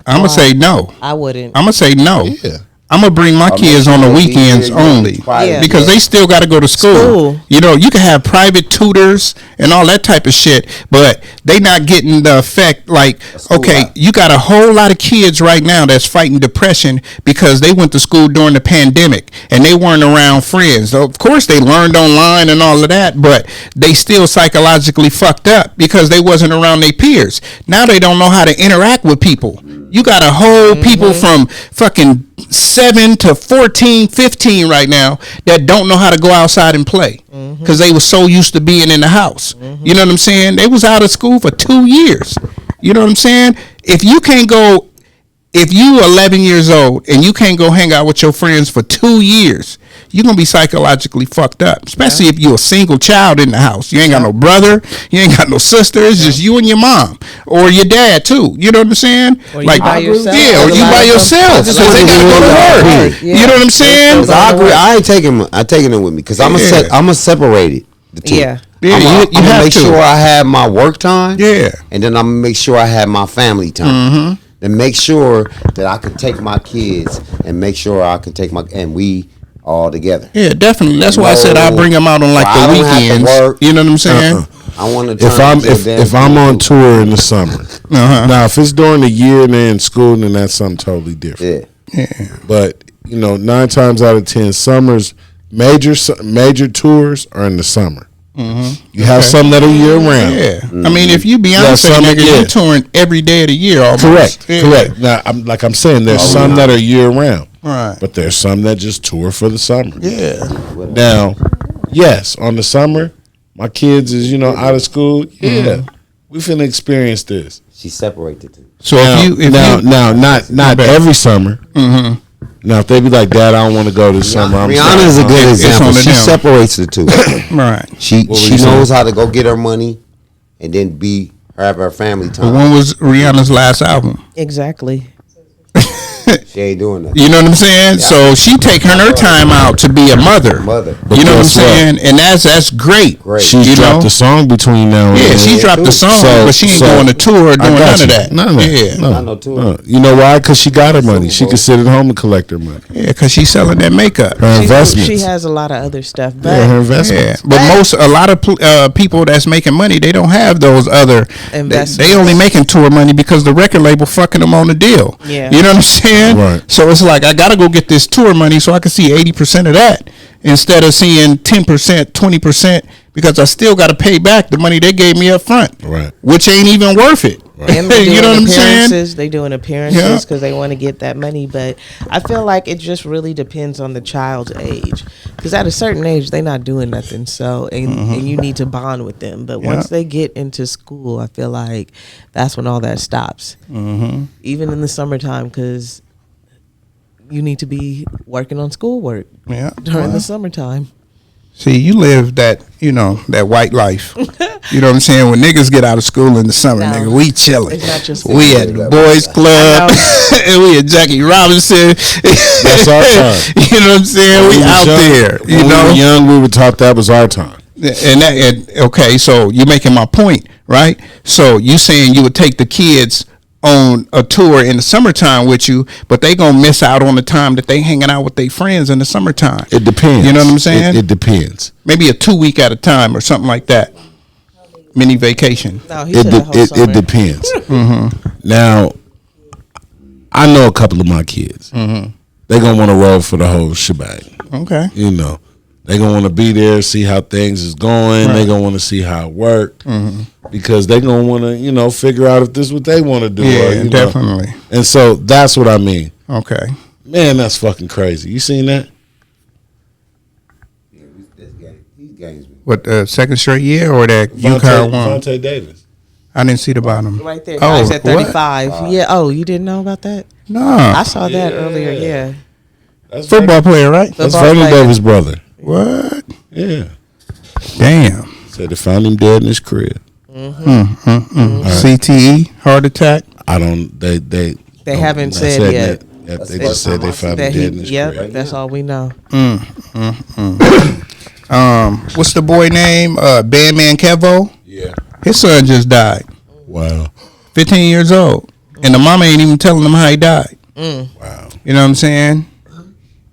I'm gonna say no. I wouldn't. I'm gonna say no. yeah. I'm gonna bring my Or kids make on the sure they weekends hear you only private. because they still got to go to school. You know, you can have private tutors and all that type of shit, but they not getting the effect. Like, school okay, life. you got a whole lot of kids right now that's fighting depression because they went to school during the pandemic and they weren't around friends. So of course, they learned online and all of that, but they still psychologically fucked up because they wasn't around their peers. Now they don't know how to interact with people. You got a whole people from fucking 7 to 14, 15 right now that don't know how to go outside and play because they were so used to being in the house. You know what I'm saying? They was out of school for 2 years. You know what I'm saying? If you 11 years old and you can't go hang out with your friends for 2 years, you're going to be psychologically fucked up, especially if you're a single child in the house. You ain't got no brother, you ain't got no sister, it's just you and your mom or your dad too. You know what I'm saying? Or you by yourself. Yeah, or you by yourself because they got to go to work. Yeah. You know what I'm saying? 'Cause I agree. I ain't taking them with me because I'm gonna separate it. The two. Yeah. Yeah, I'm you gonna have make to. sure I have my work time. Yeah. And then I'm gonna make sure I have my family time. Then make sure that I can take my kids and make sure I can take and we all together. Yeah, definitely. That's why I said I'll bring them out on like I the don't have to weekends. work. You know what I'm saying? I want to. If I'm on tour in the summer, now if it's during the year and they're in school, then that's something totally different. Yeah. But you know, 9 times out of 10, summers major tours are in the summer. You have some that are year round. Yeah. I mean, if you Beyonce, some- nigga, yeah. you touring every day of the year almost. Correct. Yeah. Correct. Now, I'm saying there's some that are year round. Right. But there's some that just tour for the summer. Yeah. Now, yes, on the summer, my kids is, out of school. Yeah. We finna experience this. She separated the two. So Not every summer. Now, if they be like, Dad, I don't want to go this summer. I'm Rihanna's sorry. a good It's example. on the She down. separates the two. right. She were you knows how to go get her money and then have her family But time. when was Rihanna's last album? Exactly. She ain't doing that. You know what I'm saying? So she taking her time out to be a mother. You know what I'm guess what? saying? And that's great. Great. She You dropped know? a song between now and Yeah, then. she dropped the song, but she ain't doing a tour or doing I got none of you. that. None of that. Yeah. No. Not no tour. You know why? Because she got her money. She could sit at home and collect her money. Yeah, because she's selling that makeup. Her investments. She has a lot of other stuff, but Yeah, her Yeah, investments. but a lot of people that's making money, they don't have those other Investments. They only making tour money because the record label fucking them on the deal. Yeah. You know what I'm saying? Right. So it's like I gotta go get this tour money so I can see 80% of that instead of seeing 10%, 20%, because I still gotta pay back the money they gave me up front. Right. Which ain't even worth it. And they're doing You know what I'm saying? appearances. They doing Yeah. appearances because they want to get that money. But I feel like it just really depends on the child's age. Because at a certain age, they're not doing nothing. So and you need to bond with them. But Yeah. once they get into school, I feel like that's when all that stops. Even in the summertime, because you need to be working on schoolwork Yeah. during the summertime. See, you live that, that white life. You know what I'm saying? When niggas get out of school in the summer, No, nigga, we chilling. it's not just We that. at the boys club, and we at Jackie Robinson. That's our time. You know what I'm saying? We was out young- there. When You we know, were young, we were taught that was our time. okay, so you're making my point, right? So you saying you would take the kids on a tour in the summertime with you, but they gonna miss out on the time that they hanging out with their friends in the summertime. It depends. You know what I'm saying? It depends. Maybe a 2 week at a time or something like that. Mini vacation. No, he It said the whole summer. it depends. Now, I know a couple of my kids. They gonna want to roll for the whole shebang. Okay. You know, they gonna want to be there, see how things is going. Right. They gonna want to see how it work because they gonna want to figure out if this is what they want to do. Yeah, or, you know. definitely. And so that's what I mean. Okay. Man, that's fucking crazy. You seen that? Yeah, these games. What, second straight year or that UConn won? Vontae Davis. I didn't see the bottom. Right there. Oh, Guys at what? 35. Yeah. Oh, you didn't know about that? No. I saw that earlier. Yeah. That's Football player, right? That's Football Vernon player. Davis' brother. What? Yeah. Damn. Said they found him dead in his crib. CTE, heart attack. I don't. They don't- haven't they said yet. They just said they found him That dead in his yep, crib. that's all we know. What's the boy name? Bandman Kevo. Yeah. His son just died. Wow. 15 years old. And the mama ain't even telling him how he died. Wow. You know what I'm saying?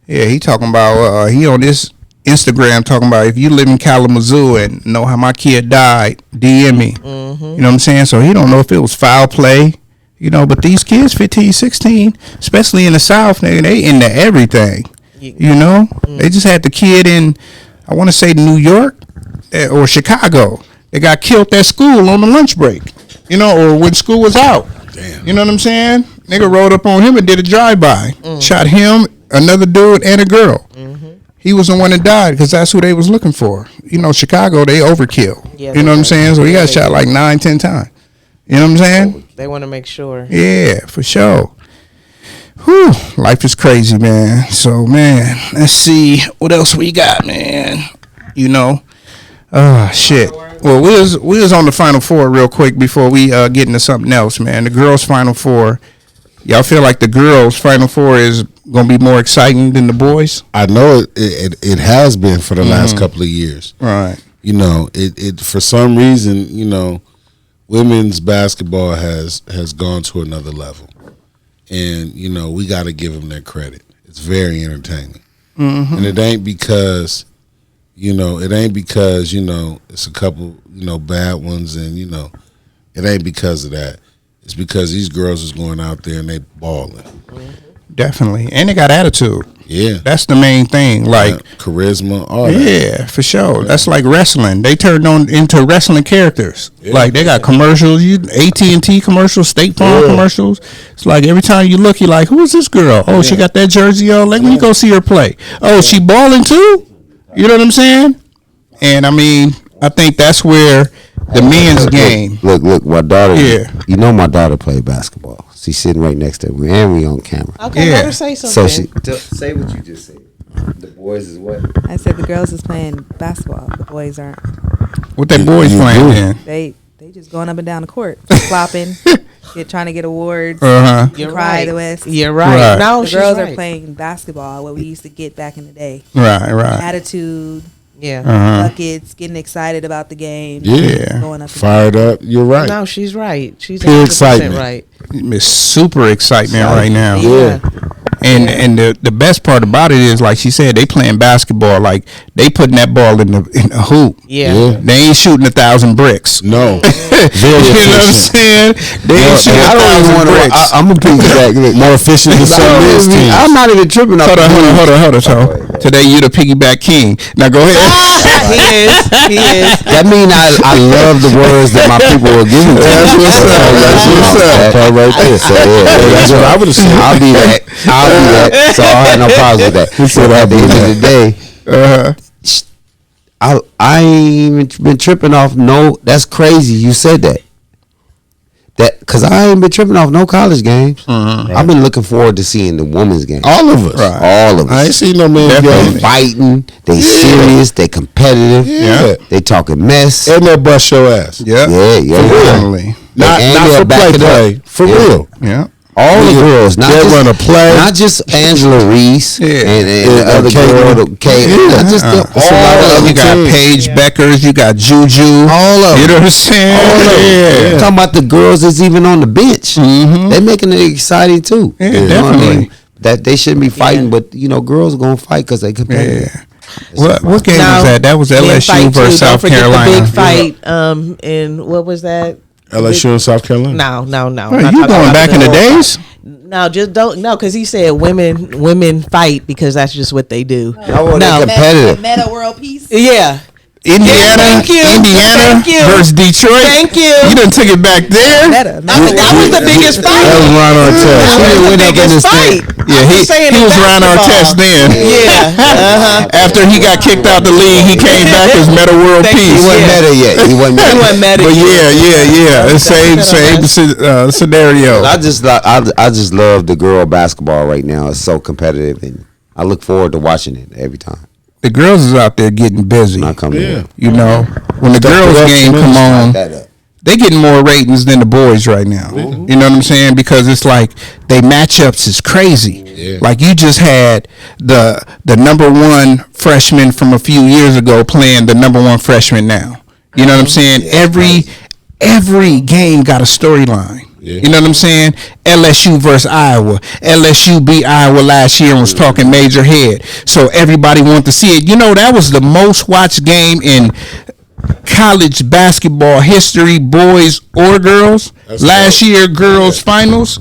Yeah, he talking about, he on this Instagram talking about if you live in Kalamazoo and know how my kid died, DM me. You know what I'm saying? So he don't know if it was foul play, but these kids, 15, 16, especially in the South, they into everything. They just had the kid in, I want to say New York or Chicago. They got killed at school on the lunch break, or when school was out. Damn. You know what I'm saying? Nigga rode up on him and did a drive-by. Shot him, another dude, and a girl. He was the one that died because that's who they was looking for. Chicago, they overkill. Yeah, you know what I'm saying? So he got yeah, shot like 9, 10 times. You know what I'm saying? They want to make sure. Yeah, for sure. Whew, life is crazy, man. So, man, let's see what else we got, man. Shit. Well, we was on the Final Four real quick before we get into something else, man. The girls' Final Four. Y'all feel like the girls' Final Four is gonna be more exciting than the boys? I know it has been for the last couple of years. Right. It for some reason, women's basketball has gone to another level, and we got to give them their credit. It's very entertaining, and it ain't because it's a couple bad ones, and it ain't because of that. It's because these girls is going out there and they balling. Definitely, and they got attitude. Yeah, That's the main thing. Like, charisma, all that. yeah, for sure. That's like wrestling. They turned on into wrestling characters. Yeah. Like they got commercials, AT&T commercials, State Farm commercials. It's like every time you look, you're like, who is this girl? Oh, she got that jersey on. Let me go see her play. Oh, she balling too? You know what I'm saying? And I mean, I think that's where the men's game. Look, my daughter. Yeah. My daughter played basketball. She's sitting right next to me, and we on camera. Okay, Yeah. let her say So something. say what you just said. The boys is what? I said the girls is playing basketball. The boys aren't. What that boys playing then? They just going up and down the court, flopping, trying to get awards. You're Cry right. the West. You're right. Right. No, The she's girls right. are playing basketball, what we used to get back in the day. Right. Attitude, Yeah. buckets, getting excited about the game. Yeah. Going up. Fired up. You're right. No, she's right. She's Pure 100% excitement. right. It's super excitement right now. Yeah. And the best part about it is, like she said, they playing basketball. Like they putting that ball in the hoop. Yeah. They ain't shooting 1,000 bricks. No. You know what I'm saying? They ain't shooting I don't even 1,000 want to. bricks. I'm gonna piggyback. More efficient than some of this team. I'm not even tripping off. Hold on. So today you the piggyback king. Now go ahead. He is. That mean I love the words that my people are giving to me. That's what's up. That's what's up. Part right there. So That's what I would have said. I'll be that. So I have no problems with that. So at the end of the day, I ain't even been tripping off. No, that's crazy. You said that. Because I ain't been tripping off no college games. I've been looking forward to seeing the women's game. All of us. All of us. I ain't seen no man Definitely. They fighting. They serious. They competitive. Yeah. They talking mess. And they'll bust your ass. Yeah. Yeah. Definitely. Not they'll for back it up. play. For real. Yeah. All the girls, not They'll just run a play. not just Angela Reese and the other Kate. girl, Kate. Not just the, It's a lot of all you got teams. Paige Beckers, you got Juju, All of you know what I'm saying? I'm talking about the girls that's even on the bench. They're making it exciting too. Yeah, You know what I definitely. mean? That they shouldn't be fighting, but girls are gonna fight because they competitive. Yeah. What game was that? That was men LSU fight, too. versus Don't South forget Carolina. The big fight. In what was that? LSU and South Carolina. No. Hey, you going back in the days? No, just don't. No, because he said women fight because that's just what they do. No, they're competitive. Meta world peace. Yeah. Indiana Thank you. Indiana Thank you. versus Detroit. Thank you. You done took it back there. Meta. That was the biggest fight. That was Ron Artest. That was the biggest fight. Yeah, he was Ron Artest then. Yeah. After he got kicked out the league, he came back as Meta World Thank you. Peace. He wasn't meta yet. He wasn't He meta. wasn't mad at But you. yeah. The same scenario. I just love the girl basketball right now. It's so competitive, and I look forward to watching it every time. The girls is out there getting busy. When I come in. You know, when the girls game come on, That up. they getting more ratings than the boys right now. You know what I'm saying? Because it's like they matchups is crazy. Yeah. Like you just had the number one freshman from a few years ago playing the number one freshman now. You know what I'm saying? Every game got a storyline. Yeah. You know what I'm saying? LSU versus Iowa. LSU beat Iowa last year and was talking major head. So everybody wanted to see it. You know, that was the most watched game in college basketball history, boys or girls. That's Last dope. year, girls finals.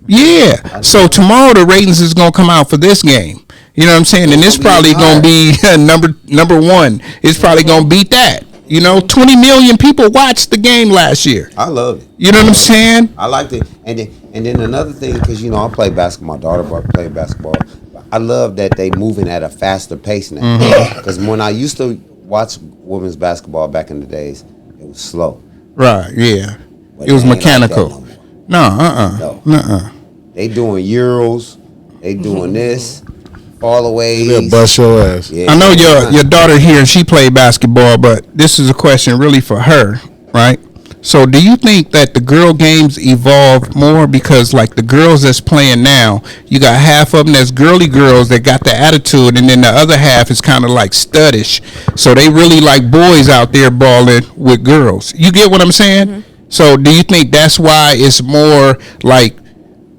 Yeah. So tomorrow the ratings is gonna come out for this game. You know what I'm saying? And it's probably gonna be number one. It's probably gonna beat that. You know, 20 million people watched the game last year. I love it. You know what I'm saying? I liked it, and then another thing, because I play basketball. My daughter played basketball. I love that they moving at a faster pace now. Because when I used to watch women's basketball back in the days, it was slow. Right. Yeah. But It was they ain't like that mechanical. no more. No. They doing Euros. They doing this. Fall away. They'll bust your ass. Yeah. I know your daughter here, she played basketball, but this is a question really for her, right? So do you think that the girl games evolved more because like the girls that's playing now, you got half of them that's girly girls that got the attitude, and then the other half is kind of like studdish. So they really like boys out there balling with girls. You get what I'm saying? So do you think that's why it's more like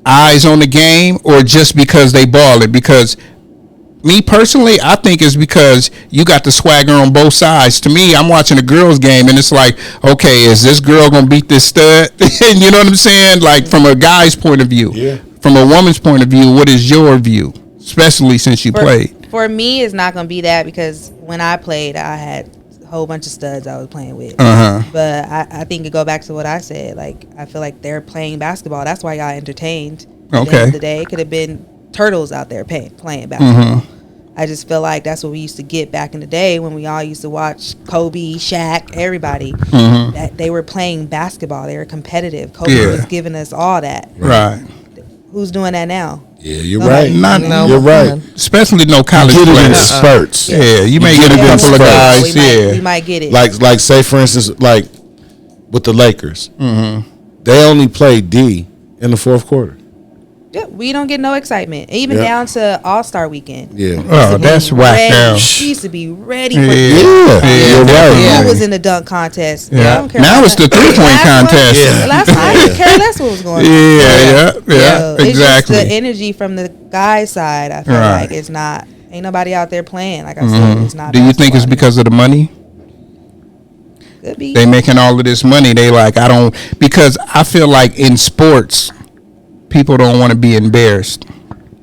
eyes on the game, or just because they balling? Because me personally, I think it's because you got the swagger on both sides. To me, I'm watching a girls' game, and it's like, okay, is this girl gonna beat this stud? You know what I'm saying? Like from a guy's point of view. Yeah. From a woman's point of view, what is your view? Especially since you played. For me, it's not gonna be that, because when I played, I had a whole bunch of studs I was playing with. But I think it go back to what I said. Like, I feel like they're playing basketball. That's why y'all entertained. At the end of the day, it could have been turtles out there playing basketball. I just feel like that's what we used to get back in the day when we all used to watch Kobe, Shaq, everybody. That they were playing basketball. They were competitive. Kobe was giving us all that. Right. Who's doing that now? Yeah, you're Nobody. right. Not, You're right. especially no college Get it in players. spurts. Yeah, you may get a couple of guys. We might get it. Like say for instance, like with the Lakers, they only played D in the fourth quarter. Yeah, we don't get no excitement, even down to All-Star Weekend. Yeah. Oh, that's whacked out. She used to be ready for You're right. Who was in the dunk contest? Yeah. I don't care Now about it's the that. 3-point Last one- contest. The last one, I didn't care less what was going on. Yeah, So exactly. It's just the energy from the guys' side. I feel Right. like it's not. Ain't nobody out there playing. Like I said, it's not. Do you think it's basketball because of the money? anymore. Could be. They making all of this money. They like, I don't, because I feel like in sports, people don't want to be embarrassed.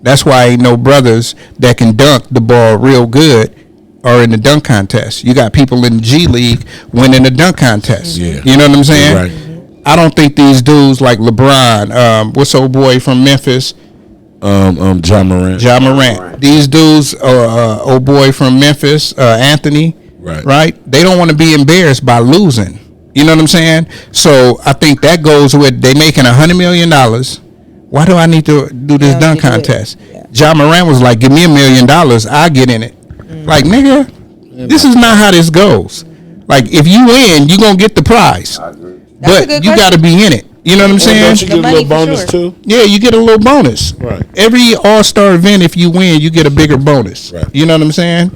That's why ain't no brothers that can dunk the ball real good are in the dunk contest. You got people in the G League winning the dunk contest. Yeah. You know what I'm saying? Right. I don't think these dudes like LeBron, what's old boy from Memphis? John Morant. John Morant. These dudes, old boy from Memphis, Anthony. Right. They don't want to be embarrassed by losing. You know what I'm saying? So I think that goes with they making $100 million. Why do I need to do this dunk contest? Yeah. John Morant was like, "Give me $1 million, I'll get in it." Like, nigga, this is not how this goes. Like, if you win, you gonna get the prize, That's a but good you got to question. be in it. You know what I'm saying? Don't you The get a money little for bonus sure. too? Yeah, you get a little bonus. Right. Every All-Star event, if you win, you get a bigger bonus. Right. You know what I'm saying?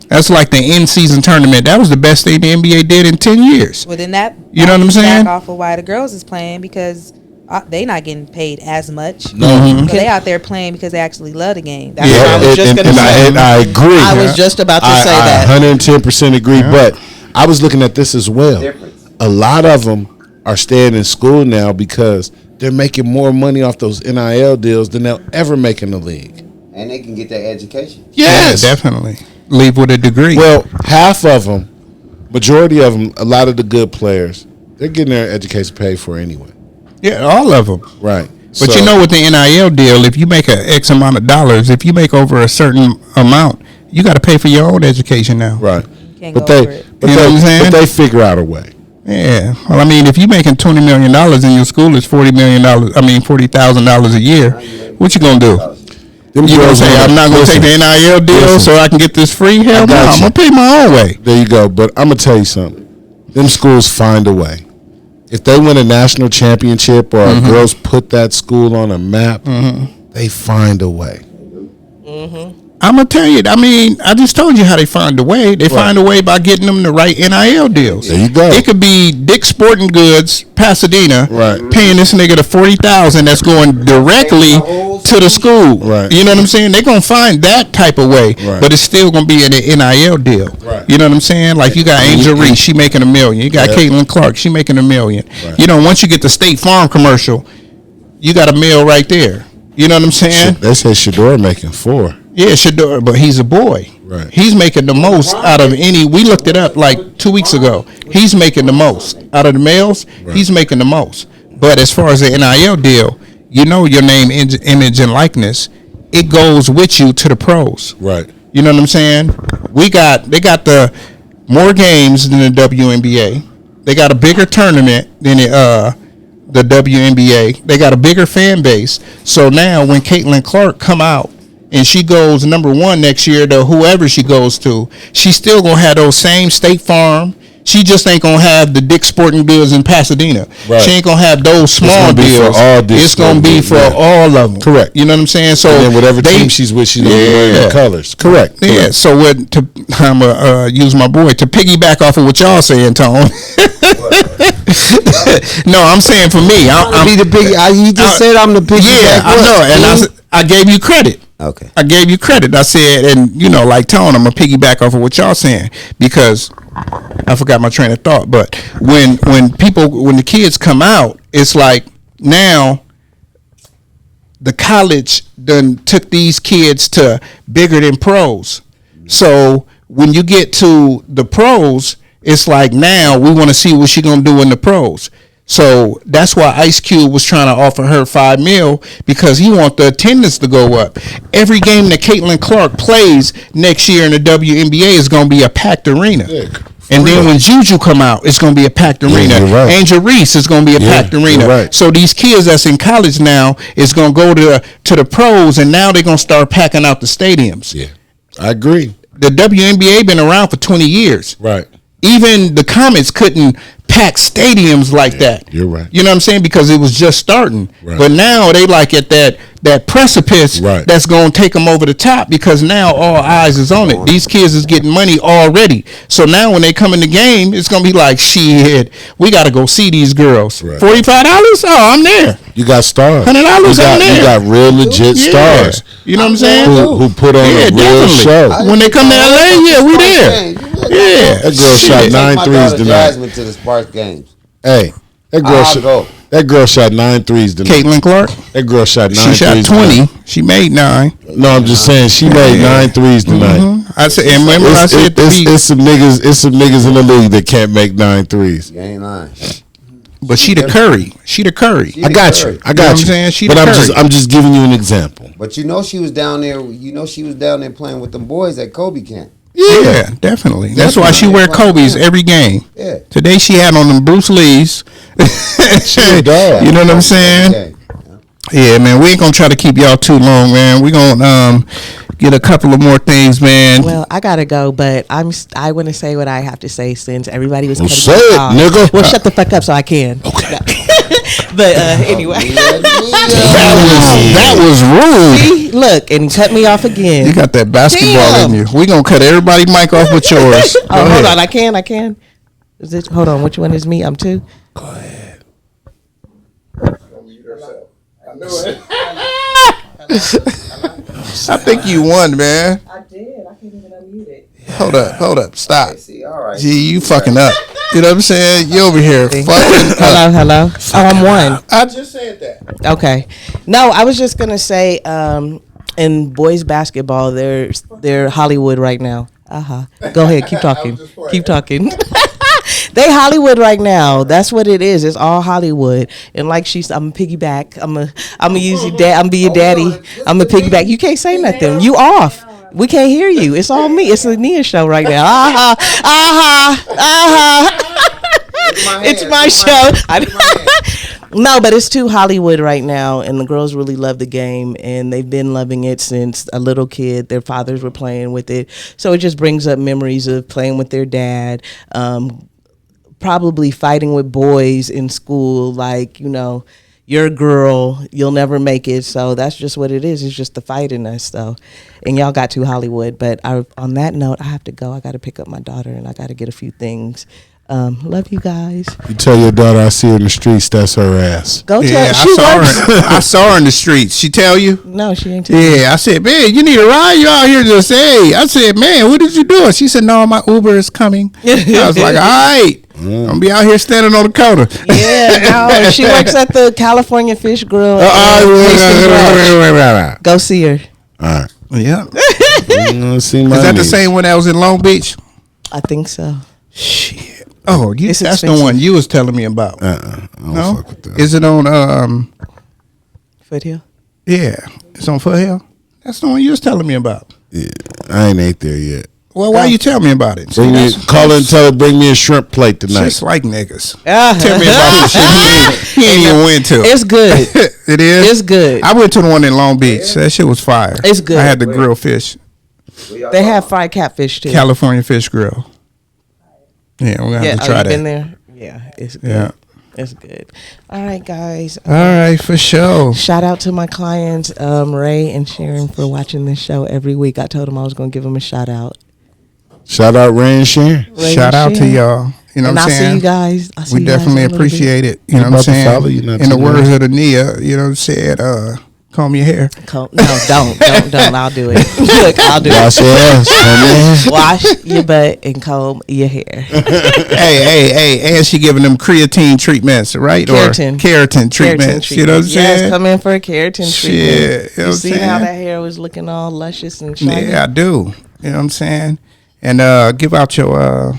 That's like the in-season tournament. That was the best thing the NBA did in 10 years. Well, then that. You know what I'm saying? Back off of why the girls is playing because they not getting paid as much. No. So they out there playing because they actually love the game. That's Yeah, why I was just gonna say. I agree. I was just about to say I that. 110% agree. But I was looking at this as well. A lot of them are staying in school now because they're making more money off those NIL deals than they'll ever make in the league. And they can get their education. Yes. Yeah, definitely. Leave with a degree. Well, half of them, majority of them, a lot of the good players, they're getting their education paid for anyway. yeah, all of them. Right. But you know, with the NIL deal, if you make a X amount of dollars, if you make over a certain amount, you got to pay for your own education now. Right. Can't But go over they, it. but You know what I'm saying? they figure out a way. Yeah. Well, I mean, if you're making $20 million and your school is $40,000 a year, what you gonna do? Them You gonna girls say wanna- I'm not gonna listen, take the NIL deal listen. so I can get this free? Hell no, got I'm you. gonna pay my own way. There you go. But I'm gonna tell you something. Them schools find a way. If they win a national championship or girls put that school on a map, they find a way. I'm gonna tell you. I mean, I just told you how they find a way. They find a way by getting them the right NIL deals. There you go. It could be Dick's Sporting Goods, Pasadena, Right. paying this nigga the $40,000 that's going directly to the school. Right. You know what I'm saying? They're gonna find that type of way, Right. but it's still gonna be an NIL deal. Right. You know what I'm saying? Like you got Angel Reese, she making $1 million. You got Yep. Caitlin Clark, she making $1 million. Right. You know, once you get the State Farm commercial, you got $1 million right there. You know what I'm saying? They said Shador making 4. Yeah, Shador, but he's a boy. Right. He's making the most out of any. We looked it up like 2 weeks ago. He's making the most out of the males. Right. He's making the most. But as far as the NIL deal, you know your name, image, and likeness. It goes with you to the pros. Right. You know what I'm saying? They got the more games than the WNBA. They got a bigger tournament than the WNBA. They got a bigger fan base. So now when Caitlin Clark come out and she goes #1 next year to whoever she goes to, she's still gonna have those same State Farm. She just ain't gonna have the Dick's Sporting Goods in Pasadena. Right. She ain't gonna have those small gonna be for deals. all Dick's It's gonna Sporting be Goods, for yeah. all of them. Correct. You know what I'm saying? So And then whatever they- team she's with, she's going to be wearing the colors. Correct. Yeah. Correct. So I'm gonna use my boy to piggyback off of what y'all saying, Tone. No, I'm saying for me, I'm Be the big. You just said I'm the big. yeah, I know, and I gave you credit. Okay. I gave you credit. I said, and you know, like Tone, I'm gonna piggyback off of what y'all saying because I forgot my train of thought. But when the kids come out, it's like now the college done took these kids to bigger than pros. So when you get to the pros, it's like now we want to see what she gonna do in the pros. So that's why Ice Cube was trying to offer her $5 million because he want the attendance to go up. Every game that Caitlin Clark plays next year in the WNBA is going to be a packed arena. Yeah, And then when Juju come out, it's going to be a packed arena. you're right. Angel Reese is going to be a packed you're arena. right. So these kids that's in college now is going to go to the pros, and now they're going to start packing out the stadiums. Yeah. I agree. The WNBA been around for 20 years. Right. Even the Comets couldn't packed stadiums like that. You're right. You know what I'm saying? Because it was just starting. Right. But now they like at that precipice Right. that's going to take them over the top, because now all eyes is on it. These kids is getting money already. So now when they come in the game, it's going to be like, shit, we got to go see these girls. Right. $45? Oh, I'm there. You got stars. $100 on there. You got real legit Yeah. stars. You know what I'm saying? Who put on a real definitely. show. When they come to LA, yeah, we there. Yeah. That girl shot 9 threes tonight. Jasmine to the Sparks games. Hey, that girl shot 9 threes tonight. Caitlin Clark. That girl shot 9 threes. She shot 20. She made 9. No, I'm just saying she made 9 threes tonight. I said, and remember I said it's some niggas in the league that can't make 9 threes. You ain't lying. but she the Curry. I got you. You know what I'm saying? She But the Curry. I'm just giving you an example. But you know she was down there. You know she was down there playing with them boys at Kobe camp. Yeah, definitely. That's why she wear Kobe's every game. Yeah. Today she had on them Bruce Lee's. She a dog. You know what I'm saying? Okay. Yeah, man. We ain't gonna try to keep y'all too long, man. We gonna get a couple of more things, man. Well, I gotta go, but I want to say what I have to say since everybody was. Well, cutting say me it, off. nigga. Well, shut the fuck up so I can. Okay. But anyway, That was rude. see, look, and cut me off again. You got that basketball Damn. in you. We gonna cut everybody's mic off but yours. Go Oh, hold ahead. on, I can. Is it? Hold on, which one is me? I'm 2. Go ahead. I think you won, man. I did. I can't even unmute it. Hold up, stop. See, all right. Gee, you fucking up. You know what I'm saying? You over here fucking up. Hello. Oh, I'm 1. I just said that. Okay. No, I was just gonna say, in boys basketball, they're Hollywood right now. Go ahead, keep talking. Keep talking. They Hollywood right now. That's what it is. It's all Hollywood. And like I'm a piggyback. I'm a use your dad. I'm be your daddy. I'm a piggyback. You can't say nothing. You off. We can't hear you. It's all me. It's a Nia show right now. It's my show. No, but it's too Hollywood right now, and the girls really love the game, and they've been loving it since a little kid. Their fathers were playing with it, so it just brings up memories of playing with their dad, probably fighting with boys in school, like, you know, you're a girl, you'll never make it. So that's just what it is. It's just the fight in us, though. And y'all got too Hollywood. But on that note, I have to go. I got to pick up my daughter, and I got to get a few things. Love you guys. You tell your daughter I see her in the streets, that's her ass. Go tell Yeah, her. She works. I saw her in the streets. She tell you? No, she ain't. Tell me. Yeah, I said, man, you need a ride? You out here just say, I said, man, what did you do? She said, no, my Uber is coming. I was like, all right, I'm going to be out here standing on the counter. Yeah, no, she works at the California Fish Grill. Go see her. All right. Yeah. See my Is that the niece. same one that was in Long Beach? I think so. Shit. Oh, It's that's the expensive. one you was telling me about. I don't No? fuck with that. Is it on, Foothill. yeah, it's on Foothill? That's the one you was telling me about. Yeah, I ain't ate there yet. Well, why you tell me about it? Bring me, call her and tell her bring me a shrimp plate tonight. Just like niggas. Ah. Tell me about the shit he ain't even went to. It's good. It is? It's good. I went to the one in Long Beach. That shit was fire. It's good. I had the grilled fish. They have fried catfish too. California Fish Grill. Yeah, we're going to have to try you that. been there? Yeah, it's good. Yeah. It's good. All right, guys. All right, for sure. Shout out to my clients, Ray and Sharon, for watching this show every week. I told them I was going to give them a shout out. Shout out Ray and Sharon. Ray Shout and out to Sharon. y'all. You know And what I'm I'll saying? see you guys. I'll see We you guys definitely in a little bit. appreciate it. You know I'm what I'm about to follow saying? you, not In the too words much. of the Nia, you know what I'm saying? Comb your hair. No, don't. I'll do it. Look, I'll do Wash it. your ass, homie. Wash your butt and comb your hair. hey, and she giving them creatine treatments, right? Keratin. Or keratin treatments. You know what I'm saying? Yes, come in for a keratin Shit, treatment. you know what You I'm see how saying? that hair was looking all luscious and shiny? Yeah, I do. You know what I'm saying? And give out your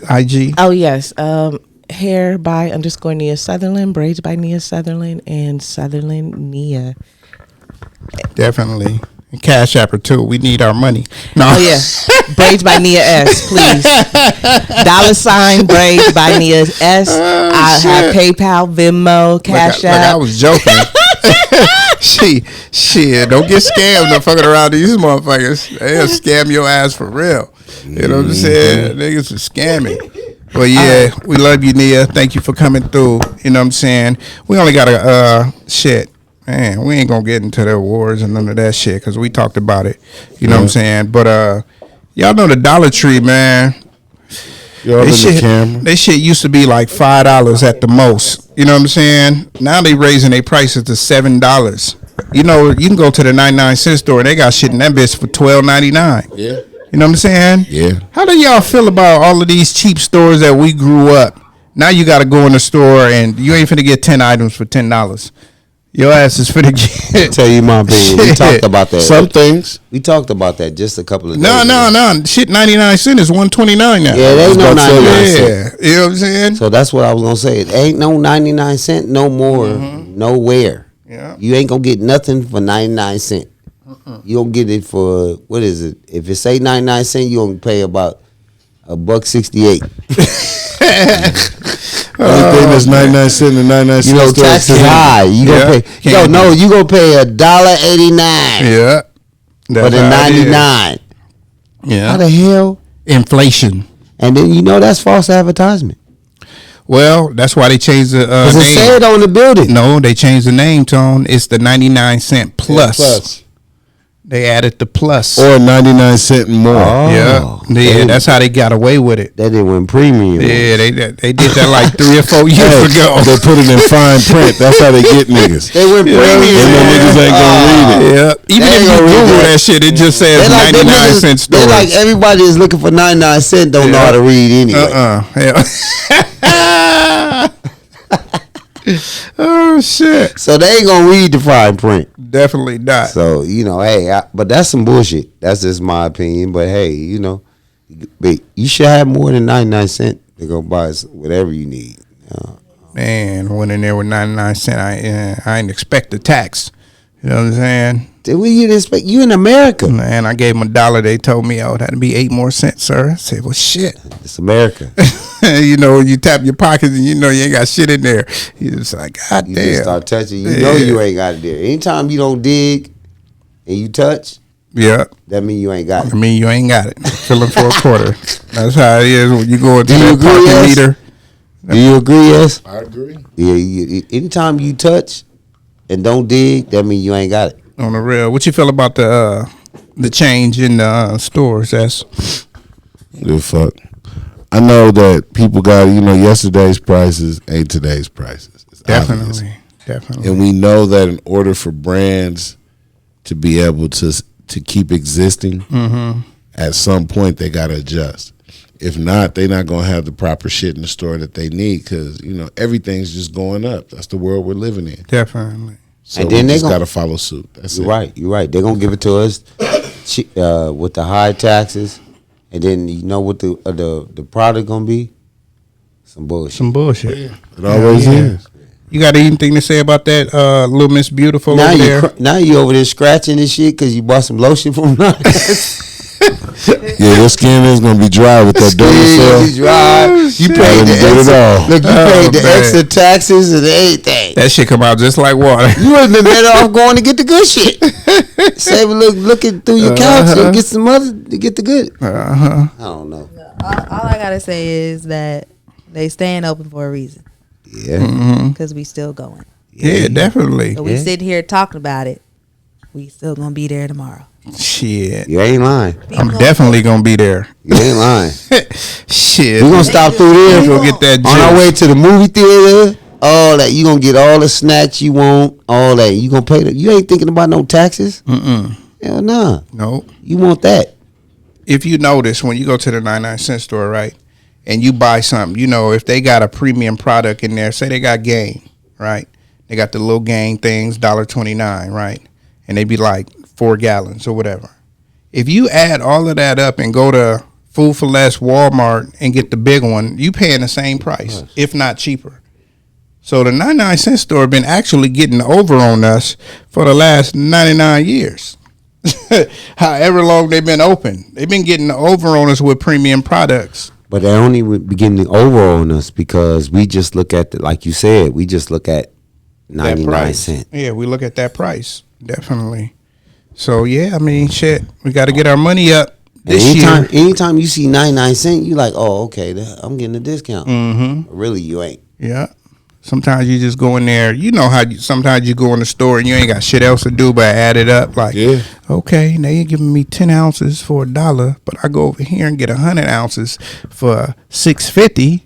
IG. Oh, yes. Hair by _Nia Sutherland, braids by Nia Sutherland, and Sutherland Nia. Definitely. And Cash App her too. We need our money. No. Oh, yeah. Braids by Nia S, please. $ braids by Nia S. I have PayPal, Venmo, Cash like I App. was joking. Shit, don't get scammed no fucking around these motherfuckers. They'll scam your ass for real. You know what I'm saying? Niggas are scamming. Well, yeah, we love you, Nia. Thank you for coming through. You know what I'm saying? We only got a shit. Man, we ain't gonna get into the awards and none of that shit because we talked about it. You know what I'm saying? But y'all know the Dollar Tree, man. They shit used to be like $5 at the most. You know what I'm saying? Now they raising their prices to $7. You know, you can go to the 99-cent store and they got shit in that bitch for $12.99. Yeah. You know what I'm saying? Yeah. How do y'all feel about all of these cheap stores that we grew up? Now you got to go in the store and you ain't finna get 10 items for $10. Your ass is finna get. Tell you my opinion. We talked about that. Some things. We talked about that just a couple of days No. Shit, 99 cents is $129 now. Yeah, there ain't no 99 cent. Yeah, you know what I'm saying? So that's what I was gonna say. It ain't no 99 cent no more, nowhere. Yeah. You ain't gonna get nothing for 99 cent. You gonna get it for what is it? If it say 99 cent, you gonna pay about $1.68. Anything that's 99 cent and 99 cent. You know, tax is high. You gonna pay. You gonna pay $1.89. Yeah. For the 99. Yeah. How the hell? Inflation. And then that's false advertisement. Well, that's why they changed the name. It said on the building. No, they changed the name, Tone. It's the 99 cent plus. Yeah, plus. They added the plus. Or 99 cent and more. Oh. Yeah, that's how they got away with it. That they went premium. Yeah, they did that like 3 or 4 years ago. They put it in fine print. That's how they get niggas. They went premium. They know niggas ain't gonna read it. Yeah. Even if you Google that shit, it just says 99 cent stores. They're like everybody is looking for 99 cent don't know how to read anyway. Oh shit. So they ain't gonna read the fine print. Definitely not. So hey, but that's some bullshit. That's just my opinion. But hey, but you should have more than 99 cent to go buy whatever you need. Man, went in there with 99 cent. I ain't expect the tax. You know what I'm saying? What you expect? You in America. Man, I gave them $1. They told me, it had to be 8 more cents, sir. I said, well, shit. It's America. You tap your pockets and you ain't got shit in there. You just like, God You damn. just start touching. You ain't got it there. Anytime you don't dig and you touch, that mean you ain't got it. I mean, you ain't got it. Filling for a quarter. That's how it is when you go into that parking meter. Do you agree, yes? I agree. Yeah, anytime you touch and don't dig, that mean you ain't got it. On the real. What you feel about the change in the stores? That's Good fuck. I know that people got, yesterday's prices ain't today's prices. It's obvious. Definitely. And we know that in order for brands to be able to keep existing, at some point they got to adjust. If not, they're not going to have the proper shit in the store that they need because, everything's just going up. That's the world we're living in. Definitely. So and then they just got to follow suit. That's You're it. right. You're right. They're going to give it to us with the high taxes. And then you know what the product going to be? Some bullshit. Yeah, it always is. You got anything to say about that, Little Miss Beautiful Now over there? now you over there scratching this shit because you bought some lotion from Yeah, your skin is gonna be dry with that dirty You paid the extra. Look, you paid the extra taxes and everything. That shit come out just like water. You would have been better off going to get the good shit. Save a look, looking through your couch and get some other to get the good. I don't know. All I gotta say is that they staying open for a reason. Yeah, because we still going. Yeah, definitely. So we sitting here talking about it. We still gonna be there tomorrow. Shit. You ain't lying. I'm definitely gonna be there. You ain't lying. Shit. We gonna stop through there. Go get that On our way to the movie theater. All that. You gonna get all the snacks you want. All that. You gonna pay you ain't thinking about no taxes. Hell nah. No. You want that. If you notice when you go to the 99-cent store, right, and you buy something, if they got a premium product in there, say they got Gain, right? They got the little Gain things, $1.29, right? And they be like 4 gallons or whatever. If you add all of that up and go to Food for Less, Walmart, and get the big one, you paying the same price, if not cheaper. So the 99-cent store been actually getting over on us for the last 99 years. However long they've been open. They've been getting over on us with premium products. But they only beginning over on us because we just look at like you said, we just look at 99 cents. Yeah, we look at that price. Definitely. So yeah, I mean shit. We gotta get our money up. And This year, anytime you see 99 cent, you like, oh, okay, I'm getting a discount. Really, you ain't. yeah. Sometimes you just go in there. You know how sometimes you go in the store and you ain't got shit else to do but add it up. Like, okay, now you're giving me 10 ounces for $1, but I go over here and get 100 ounces for $6.50.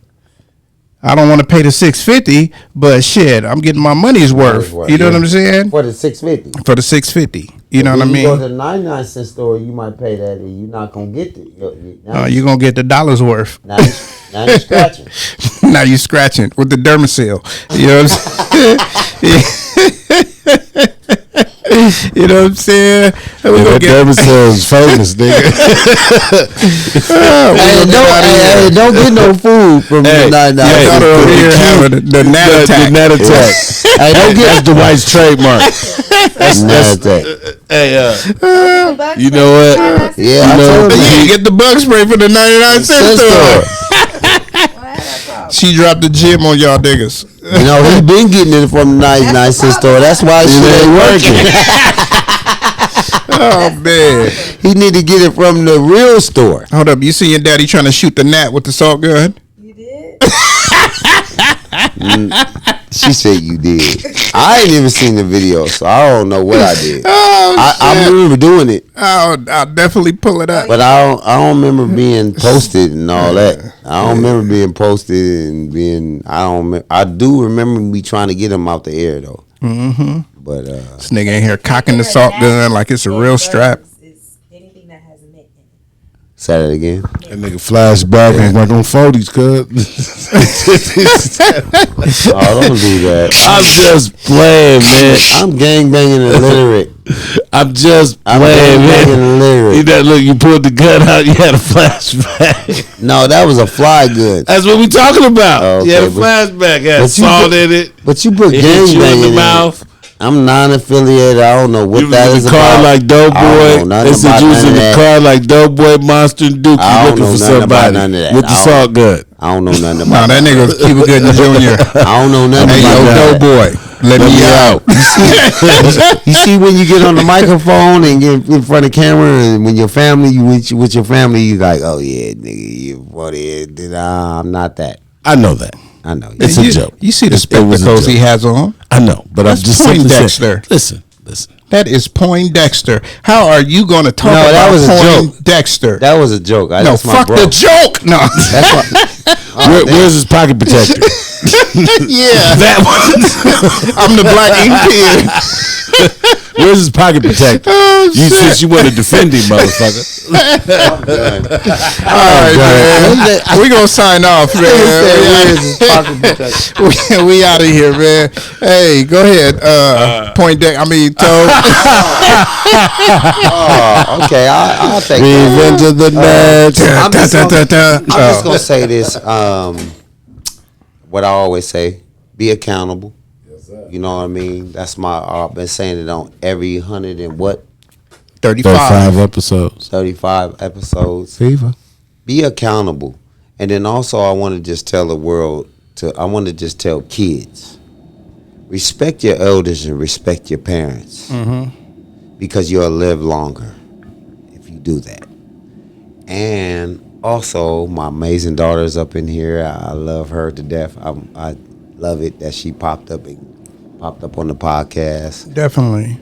I don't want to pay the $6.50, but shit, I'm getting my money's worth. You know what I'm saying? For the $6.50. For the $6.50. You know what I mean? You go to the 99 cent store, you might pay that, and you're not gonna get it. You're gonna get the dollar's worth. Now you're scratching. Now you scratching with the Dermacell. You know what I'm saying? You know what I'm saying? That Dermacell is famous, nigga. Don't get no food from the 99. The Nat Attack. The Nat Attack. That's the White's trademark. That's you know what? Yeah, You get the bug spray for the 99 cent store. She dropped the gym on y'all niggas. You know, he been getting it from the 99 cent store. That's why shit ain't working. Oh, man. He need to get it from the real store. Hold up. You see your daddy trying to shoot the gnat with the salt gun? You did? She said you did. I ain't even seen the video, so I don't know what I did. I remember doing it. I'll definitely pull it up. But I don't remember being posted and all that. I don't remember being posted and being. I do remember me trying to get him out the air though. Mm-hmm. But this nigga in here cocking the salt gun like it's a real strap. Anything that has a nick in it. say that again. That nigga flashback and like on 40s, cuz. Oh, don't do that. I'm just playing, man. I'm gangbanging illiterate. I'm just playing, man. Illiterate. You that look, you pulled the gun out, you had a flashback. No, that was a fly gun. That's what we talking about. Oh, okay, you had a flashback, had but you salt put- in it. But you put It hit you in gangbanging the in mouth. it. I'm non-affiliated. I don't know what You that was is in the car about. like I don't Doughboy. know nothing They said about you was none in of the that. car like Doughboy, Monster, and Dookie I don't looking know for nothing about somebody none of that. with the I don't- salt gun. I don't know nothing No, about that nigga was Cuba Gooding Jr. I don't know nothing Hey, about yo, that. Doughboy, let me out. You see when you get on the microphone and get in front of camera, and when your family, you with your family, you like, oh yeah, nigga, you funny. I'm not that. I know that. I know. It's a joke. You see the It was a spectacles he joke. has on? I know, but That's I'm just simply saying. Poindexter. Listen. That is Poindexter. How are you going to talk No, that about was a joke. Poindexter? That was a joke. No, That's my fuck bro. the joke. No. That's what. Where's his pocket protector? Yeah. That one. I'm the black ink pen. Where's his pocket protector? Oh, You shit. since you want to defend him, motherfucker. All right, man. We gonna sign off, man. We out of here, man. Hey, go ahead. Poindexter. I mean, Toe. Oh, okay. I'll take that. Revenge of the Nets. I'm just gonna say this. What I always say: be accountable. You know what I mean? That's my. I've been saying it on every 100 and what 35 episodes. 35 episodes. Fever. Be accountable, and then also I want to just tell the world. I want to just tell kids: respect your elders and respect your parents, because you'll live longer if you do that. And also, my amazing daughter's up in here. I love her to death. I love it that she popped up on the podcast. Definitely.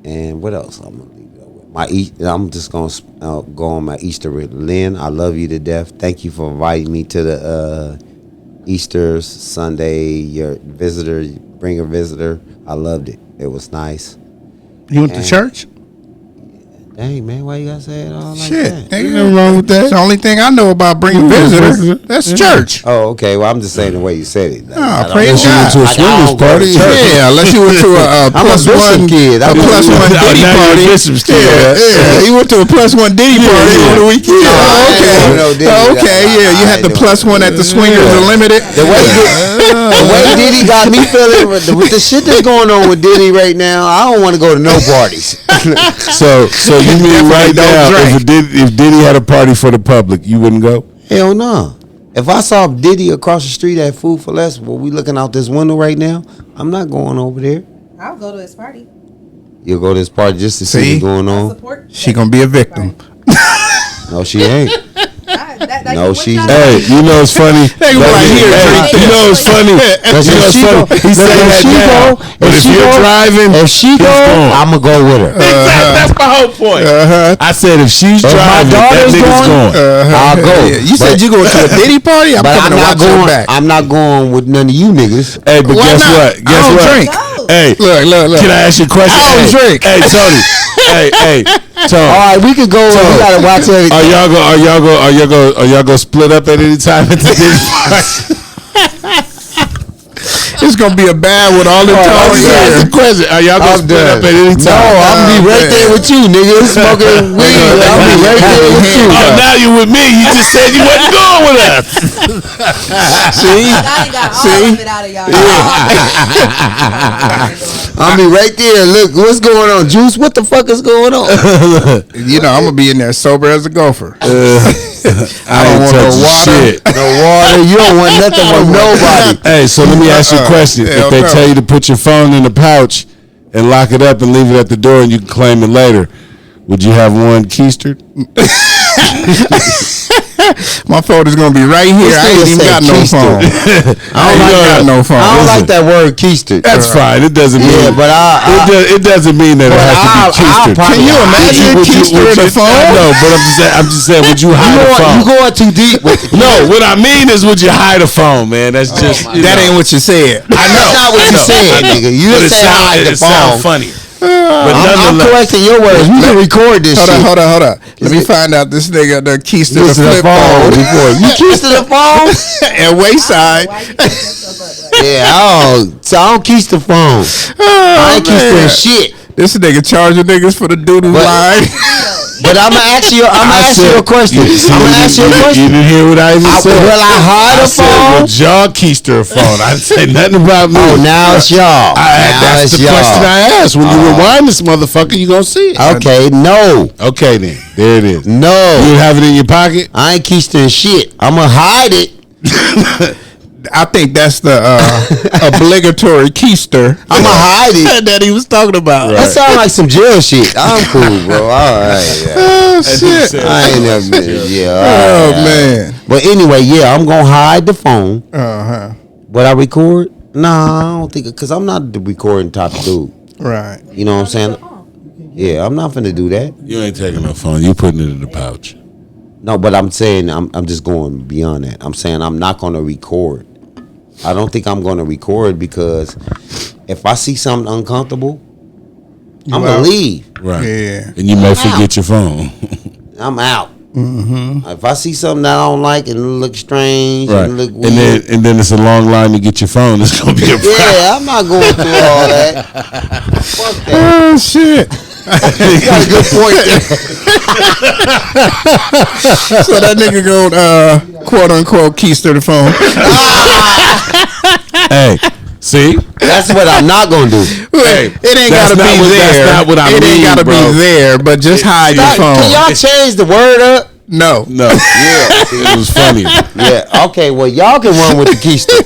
And what else? I'm gonna leave it with I'm just gonna go on my Easter with Lynn. I love you to death. Thank you for inviting me to the Easter Sunday. Your visitor, bring a visitor. I loved it. It was nice. You went to church? Dang, man, why you gotta say it all like Shit, that? ain't nothing wrong with that. It's the only thing I know about bringing visitors. That's church. Oh, okay. Well, I'm just saying the way you said it. Oh, praise Unless you went to a God. swingers party. Yeah, unless you went to a I'm a plus Bishop one kid. a plus one Oh, Diddy now you're a party. Bishop's kid. Yeah, he went to a plus one Diddy party on the weekend. No, I ain't Okay, doing no Diddy. okay, yeah. You I had ain't the doing plus one at the Swingers Unlimited. The way Diddy got me feeling with the shit that's going on with Diddy right now, I don't want to go to no parties. So you mean right don't now, drink. if Diddy had a party for the public, you wouldn't go? Hell no. If I saw Diddy across the street at Food for Less, where we looking out this window right now, I'm not going over there. I'll go to his party. You'll go to this party just to see what's going on. Support. She gonna be a victim. No, she ain't. No, she's not. Hey, you know it's funny. They gonna like, here, drink You know it's funny. You know it's funny. He said that now. But if you're driving, if she go, I'm gonna go with her. exactly. That's my whole point. I said if she's driving, that nigga's going. I'll go. You said you going to a Diddy party? I'm But coming to watch your back. I'm not going with none of you niggas. Hey, but Why guess not? what? I Guess don't what? drink. Hey, Look. can I ask you a question? I don't drink. Hey, Tony. hey, Tony. All right, we could go. We gotta watch everything. Are y'all gonna split up at any time at the Diddy party? It's gonna be a bad with all the I'm Tony just asking here. a question. Are y'all gonna split up at any time? No, I'm gonna be right there with you, nigga. Smoking weed. I'm gonna be right there with you. Oh, now you with me. You just said you wasn't going with us. See? I got all of it out of y'all. I'll be right there. Look, what's going on, Juice? What the fuck is going on? You know, I'm gonna be in there sober as a gopher. I don't want no water. Shit. No water. You don't want nothing from nobody. Hey, so let me ask you a question. Hell If they no. tell you to put your phone in the pouch and lock it up and leave it at the door and you can claim it later, would you have one keistered? My phone is gonna be right here. This I ain't nigga even said got no keister. phone. I ain't got no phone. I don't like that word keister. That's fine. It doesn't mean. Yeah, but it doesn't mean that it has to be keistered. Can you imagine keistering the phone? No, but I'm just saying. Would you hide a phone? You going too deep with the No, what I mean is, would you hide a phone, man? That's just That ain't what you said. I know. That's not what you said, nigga. You But just said I like the it sounds phone. funny. But I'm nonetheless, correcting your words. We can record this shit. Hold on. Let me find out this nigga the keister the Use the flip phone phone before. You keister the phone? and wayside. Yeah, so I don't keister the phone. I ain't keistering shit. This nigga charging niggas for the doodle But- line. But I'm gonna ask you. I'm gonna ask you a question. I'm gonna ask you a You question. didn't hear what I even said. Will I hide I a said, phone? would y'all keister a phone? I didn't say nothing about me. Oh, now it's y'all. Now That's it's the question y'all. I asked. When you rewind this motherfucker, you gonna see it. Okay, no, Okay, then. There it is. You no. would have it in your pocket? I ain't keistering shit. I'm gonna hide it. I think that's the obligatory keister. I'm gonna hide it. that he was talking about. That sounds like some jail shit. I'm cool, bro. All right, yeah. Oh shit! I ain't never been. Yeah. All Oh right. man. But anyway, yeah, I'm gonna hide the phone. Uh-huh. But I record? Nah, I don't think because I'm not the recording type of dude. Right. You know what I'm saying? Yeah, I'm not finna do that. You ain't taking no phone. You putting it in the pouch. No, but I'm saying I'm just going beyond that. I'm saying I'm not gonna record. I don't think I'm gonna record because if I see something uncomfortable, I'm gonna out? leave. Right. Yeah. And you may forget your phone. I'm out. If I see something that I don't like and it look strange Right. and look And weird, then it's a long line to get your phone. It's gonna be a problem. yeah, I'm not going through all that. Fuck that. Oh shit! You got a good point there. So that nigga gonna quote unquote keister the phone. Hey, see? That's what I'm not gonna do. Hey, It ain't that's gotta not be what- there. that's not what I It mean, ain't gotta bro. be there, but just hide your phone. Can y'all change the word up? No. No. Yeah. It was funny. Yeah. Okay. Well, y'all can run with the keister.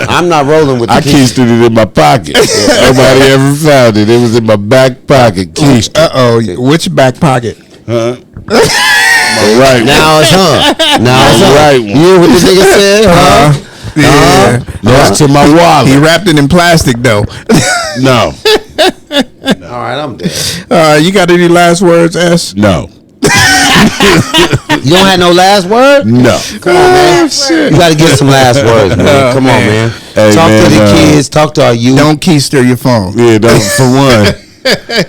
I'm not rolling with the I keister. keistered it in my pocket. Nobody ever found it. It was in my back pocket. Keistered. Which back pocket? Huh? My right one. Now it's Now it's My right one. You hear what the nigga said? Yeah. Next to my He wallet. wrapped it in plastic though. No. All right, I'm dead. You got any last words, S? No. You don't have no last word? No. Come on, man. Shit. You got to get some last words, man. Come on, man. Hey, Talk man, to the kids. Talk to our youth. Don't keister your phone. Yeah, don't, for one.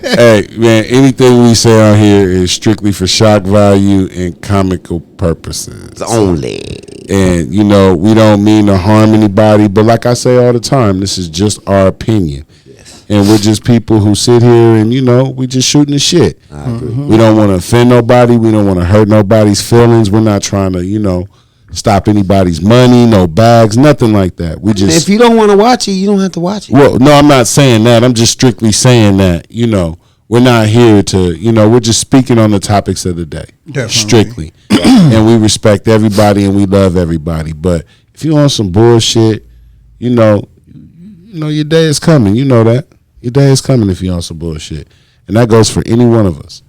Hey, man, anything we say on here is strictly for shock value and comical purposes. Only. And, you know, we don't mean to harm anybody, but like I say all the time, this is just our opinion. And we're just people who sit here and, you know, we just shooting the shit. I agree. We don't want to offend nobody. We don't want to hurt nobody's feelings. We're not trying to, you know, stop anybody's money, no bags, nothing like that. We just. If you don't want to watch it, you don't have to watch it. Well, no, I'm not saying that. I'm just strictly saying that, you know, we're not here to, you know, we're just speaking on the topics of the day. Definitely. Strictly. And we respect everybody and we love everybody. But if you on some bullshit, you know your day is coming. You know that. Your day is coming if you on some bullshit, and that goes for any one of us.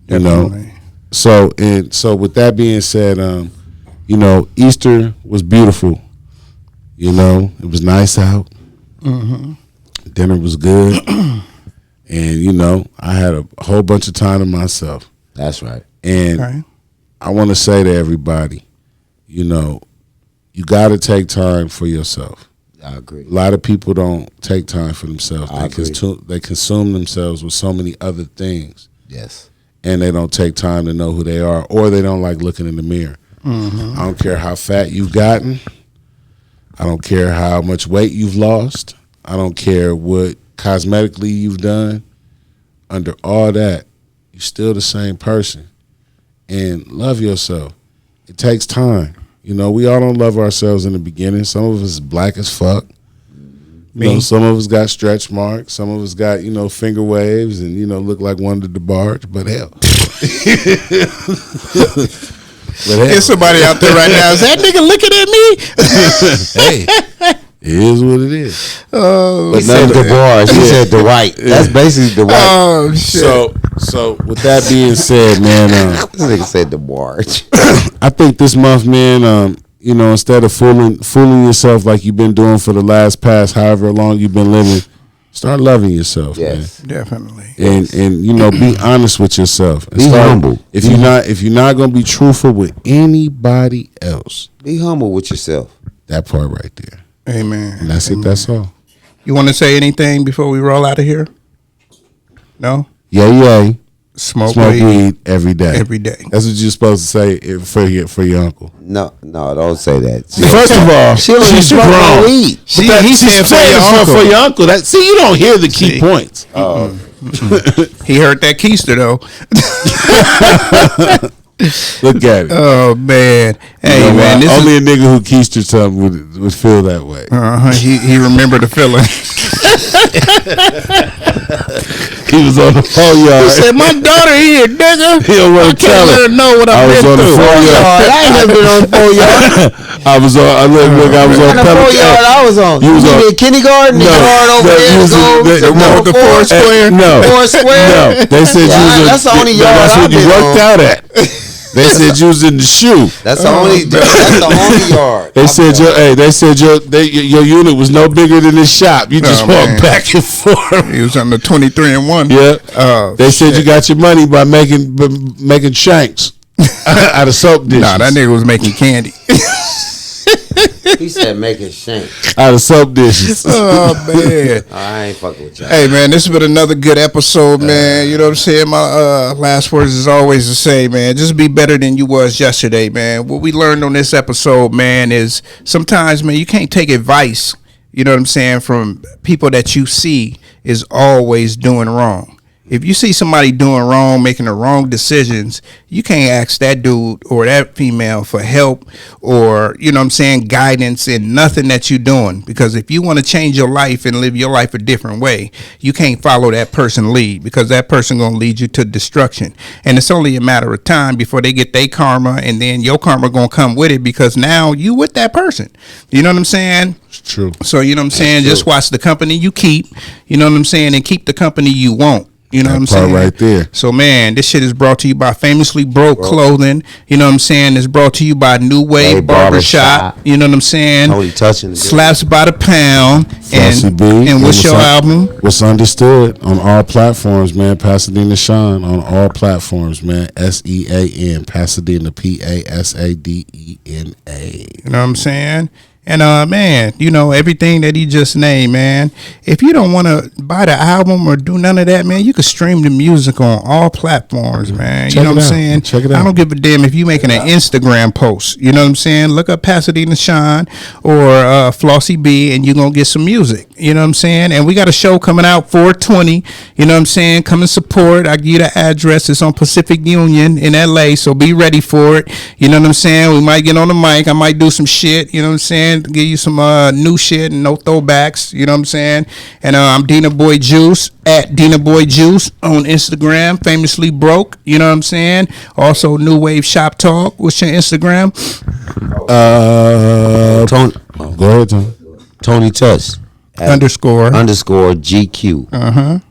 You Definitely. know. So with that being said, you know, Easter was beautiful. You know, it was nice out. Mm-hmm. Dinner was good, and you know, I had a whole bunch of time to myself. That's right. And Right. I want to say to everybody, you know, you got to take time for yourself. I agree. A lot of people don't take time for themselves. I agree. They consume themselves with so many other things, Yes. and they don't take time to know who they are, or they don't like looking in the mirror. Mm-hmm. I don't care how fat you've gotten. I don't care how much weight you've lost. I don't care what cosmetically you've done. Under all that, you're still the same person. And love yourself. It takes time. You know, we all don't love ourselves in the beginning. Some of us is black as fuck. You know, some of us got stretch marks. Some of us got, you know, finger waves and, you know, look like Wonder DeBarge. But hell. There's somebody out there right now. Is that nigga looking at me? Hey, it is what it is. Oh, He said DeBarge. He said Dwight. That's basically Dwight. oh shit. So with that being said, man, This nigga said DeBarge. I think this month, man, you know, instead of fooling yourself like you've been doing for the past however long you've been living, start loving yourself, Yes. Definitely. man. And you know, be honest with yourself. And Be humble. If you're not gonna be truthful with anybody else, Be humble with yourself. that part right there. Amen. And that's it. That's all. You want to say anything before we roll out of here? No. Yay. Smoke Smoke weed weed every day. every day. That's what you're supposed to say for your uncle. No, don't say that. First of all, She don't even she's smoke no grown. weed. He said for your uncle. For your uncle. That, see, you don't hear the key See. points. He heard that keister though. Look at it. Oh man. Hey You know man, what? this Only is, a nigga who keistered something would feel that way. he remembered the feeling. He was on the phone He yard. said, "My daughter here, nigga. He don't want I to tell can't let her her. know what I I've was been on the through." phone yard. I ain't never been on the 4 yard. I was on. I was on On the 4 Pelican. yard I was on. You was You on- in kindergarten? No, The yard over no, there. you was Go in- to the one number with the four. square? No. Four square? No, they said Yeah, you was. that's the only yard That's I've when you been worked on. out at. They said you was in the shoe. That's the only. That's the only yard. They said your unit was no bigger than this shop. You just Oh, walk man. back and forth. He was on the 23-1. Yeah. Oh, They said shit. you got your money by making shanks out of soap dishes. Nah, that nigga was making candy. He said make it shank. out of soap dishes. Oh man. I ain't fucking with y'all. Hey man, this has been another good episode, man. You know what I'm saying? My last words is always the same, man. Just be better than you was yesterday, man. What we learned on this episode, man, is sometimes, man, you can't take advice, you know what I'm saying, from people that you see is always doing wrong. If you see somebody doing wrong, making the wrong decisions, you can't ask that dude or that female for help or, you know what I'm saying, guidance in nothing that you're doing. Because if you want to change your life and live your life a different way, you can't follow that person lead because that person going to lead you to destruction. And it's only a matter of time before they get their karma and then your karma going to come with it because now you with that person. You know what I'm saying? It's true. So, you know what I'm saying? Just watch the company you keep, you know what I'm saying, and keep the company you want. You know That what I'm part saying? right there. So, man, this shit is brought to you by Famously Broke Clothing. You know what I'm saying? It's brought to you by New Wave Hey, Barbershop. Barbershop. You know what I'm saying? Only touching the Slaps by the pound. Flossy And, B. and what's your album? What's Understood on all platforms, man. Pasadena Shine on all platforms, man. SEAN. Pasadena, PASADENA. You know what I'm saying? And man, you know, everything that he just named, man. If you don't want to buy the album or do none of that, man, you can stream the music on all platforms, man. Check You know it what I'm out. saying? Check it I out. don't give a damn if you making an Instagram post. You know what I'm saying? Look up Pasadena Shine or Flossy B and you're going to get some music. You know what I'm saying? And we got a show coming out 420. You know what I'm saying? Come and support. I give you the address. It's on Pacific Union in LA, so be ready for it. You know what I'm saying? We might get on the mic. I might do some shit. You know what I'm saying? Give you some new shit and no throwbacks. You know what I'm saying? And I'm Dina Boy Juice at Dina Boy Juice on Instagram. Famously Broke. You know what I'm saying? Also New Wave Shop Talk. What's your Instagram? Tony, Go ahead, Tom. Tony Touch. underscore GQ.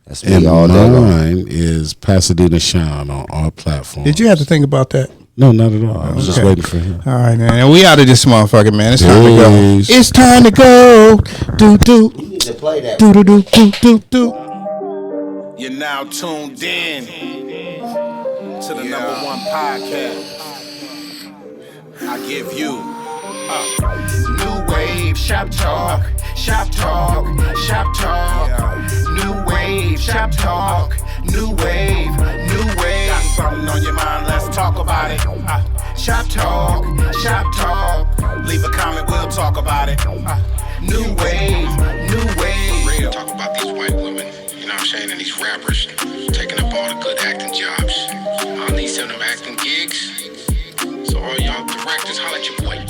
That's me And all day long. mine is Pasadena Shine on all platforms. Did you have to think about that? No, not at all. I was just Okay. waiting for him. All right, man. And we out of this motherfucker, man. It's time to go. Peace. It's time to go. Do do You need to play that. do do do do do do. You're now tuned in to the number one podcast. I give you new wave shop talk, shop talk, shop talk. New wave shop talk, new wave, new wave. Got something on your mind? Let's talk about it. Shop talk, shop talk. Leave a comment, we'll talk about it. New wave, new wave. Real. Talk about these white women, you know what I'm saying, and these rappers taking up all the good acting jobs. I need some of them acting gigs. So all y'all directors, holla at your boy.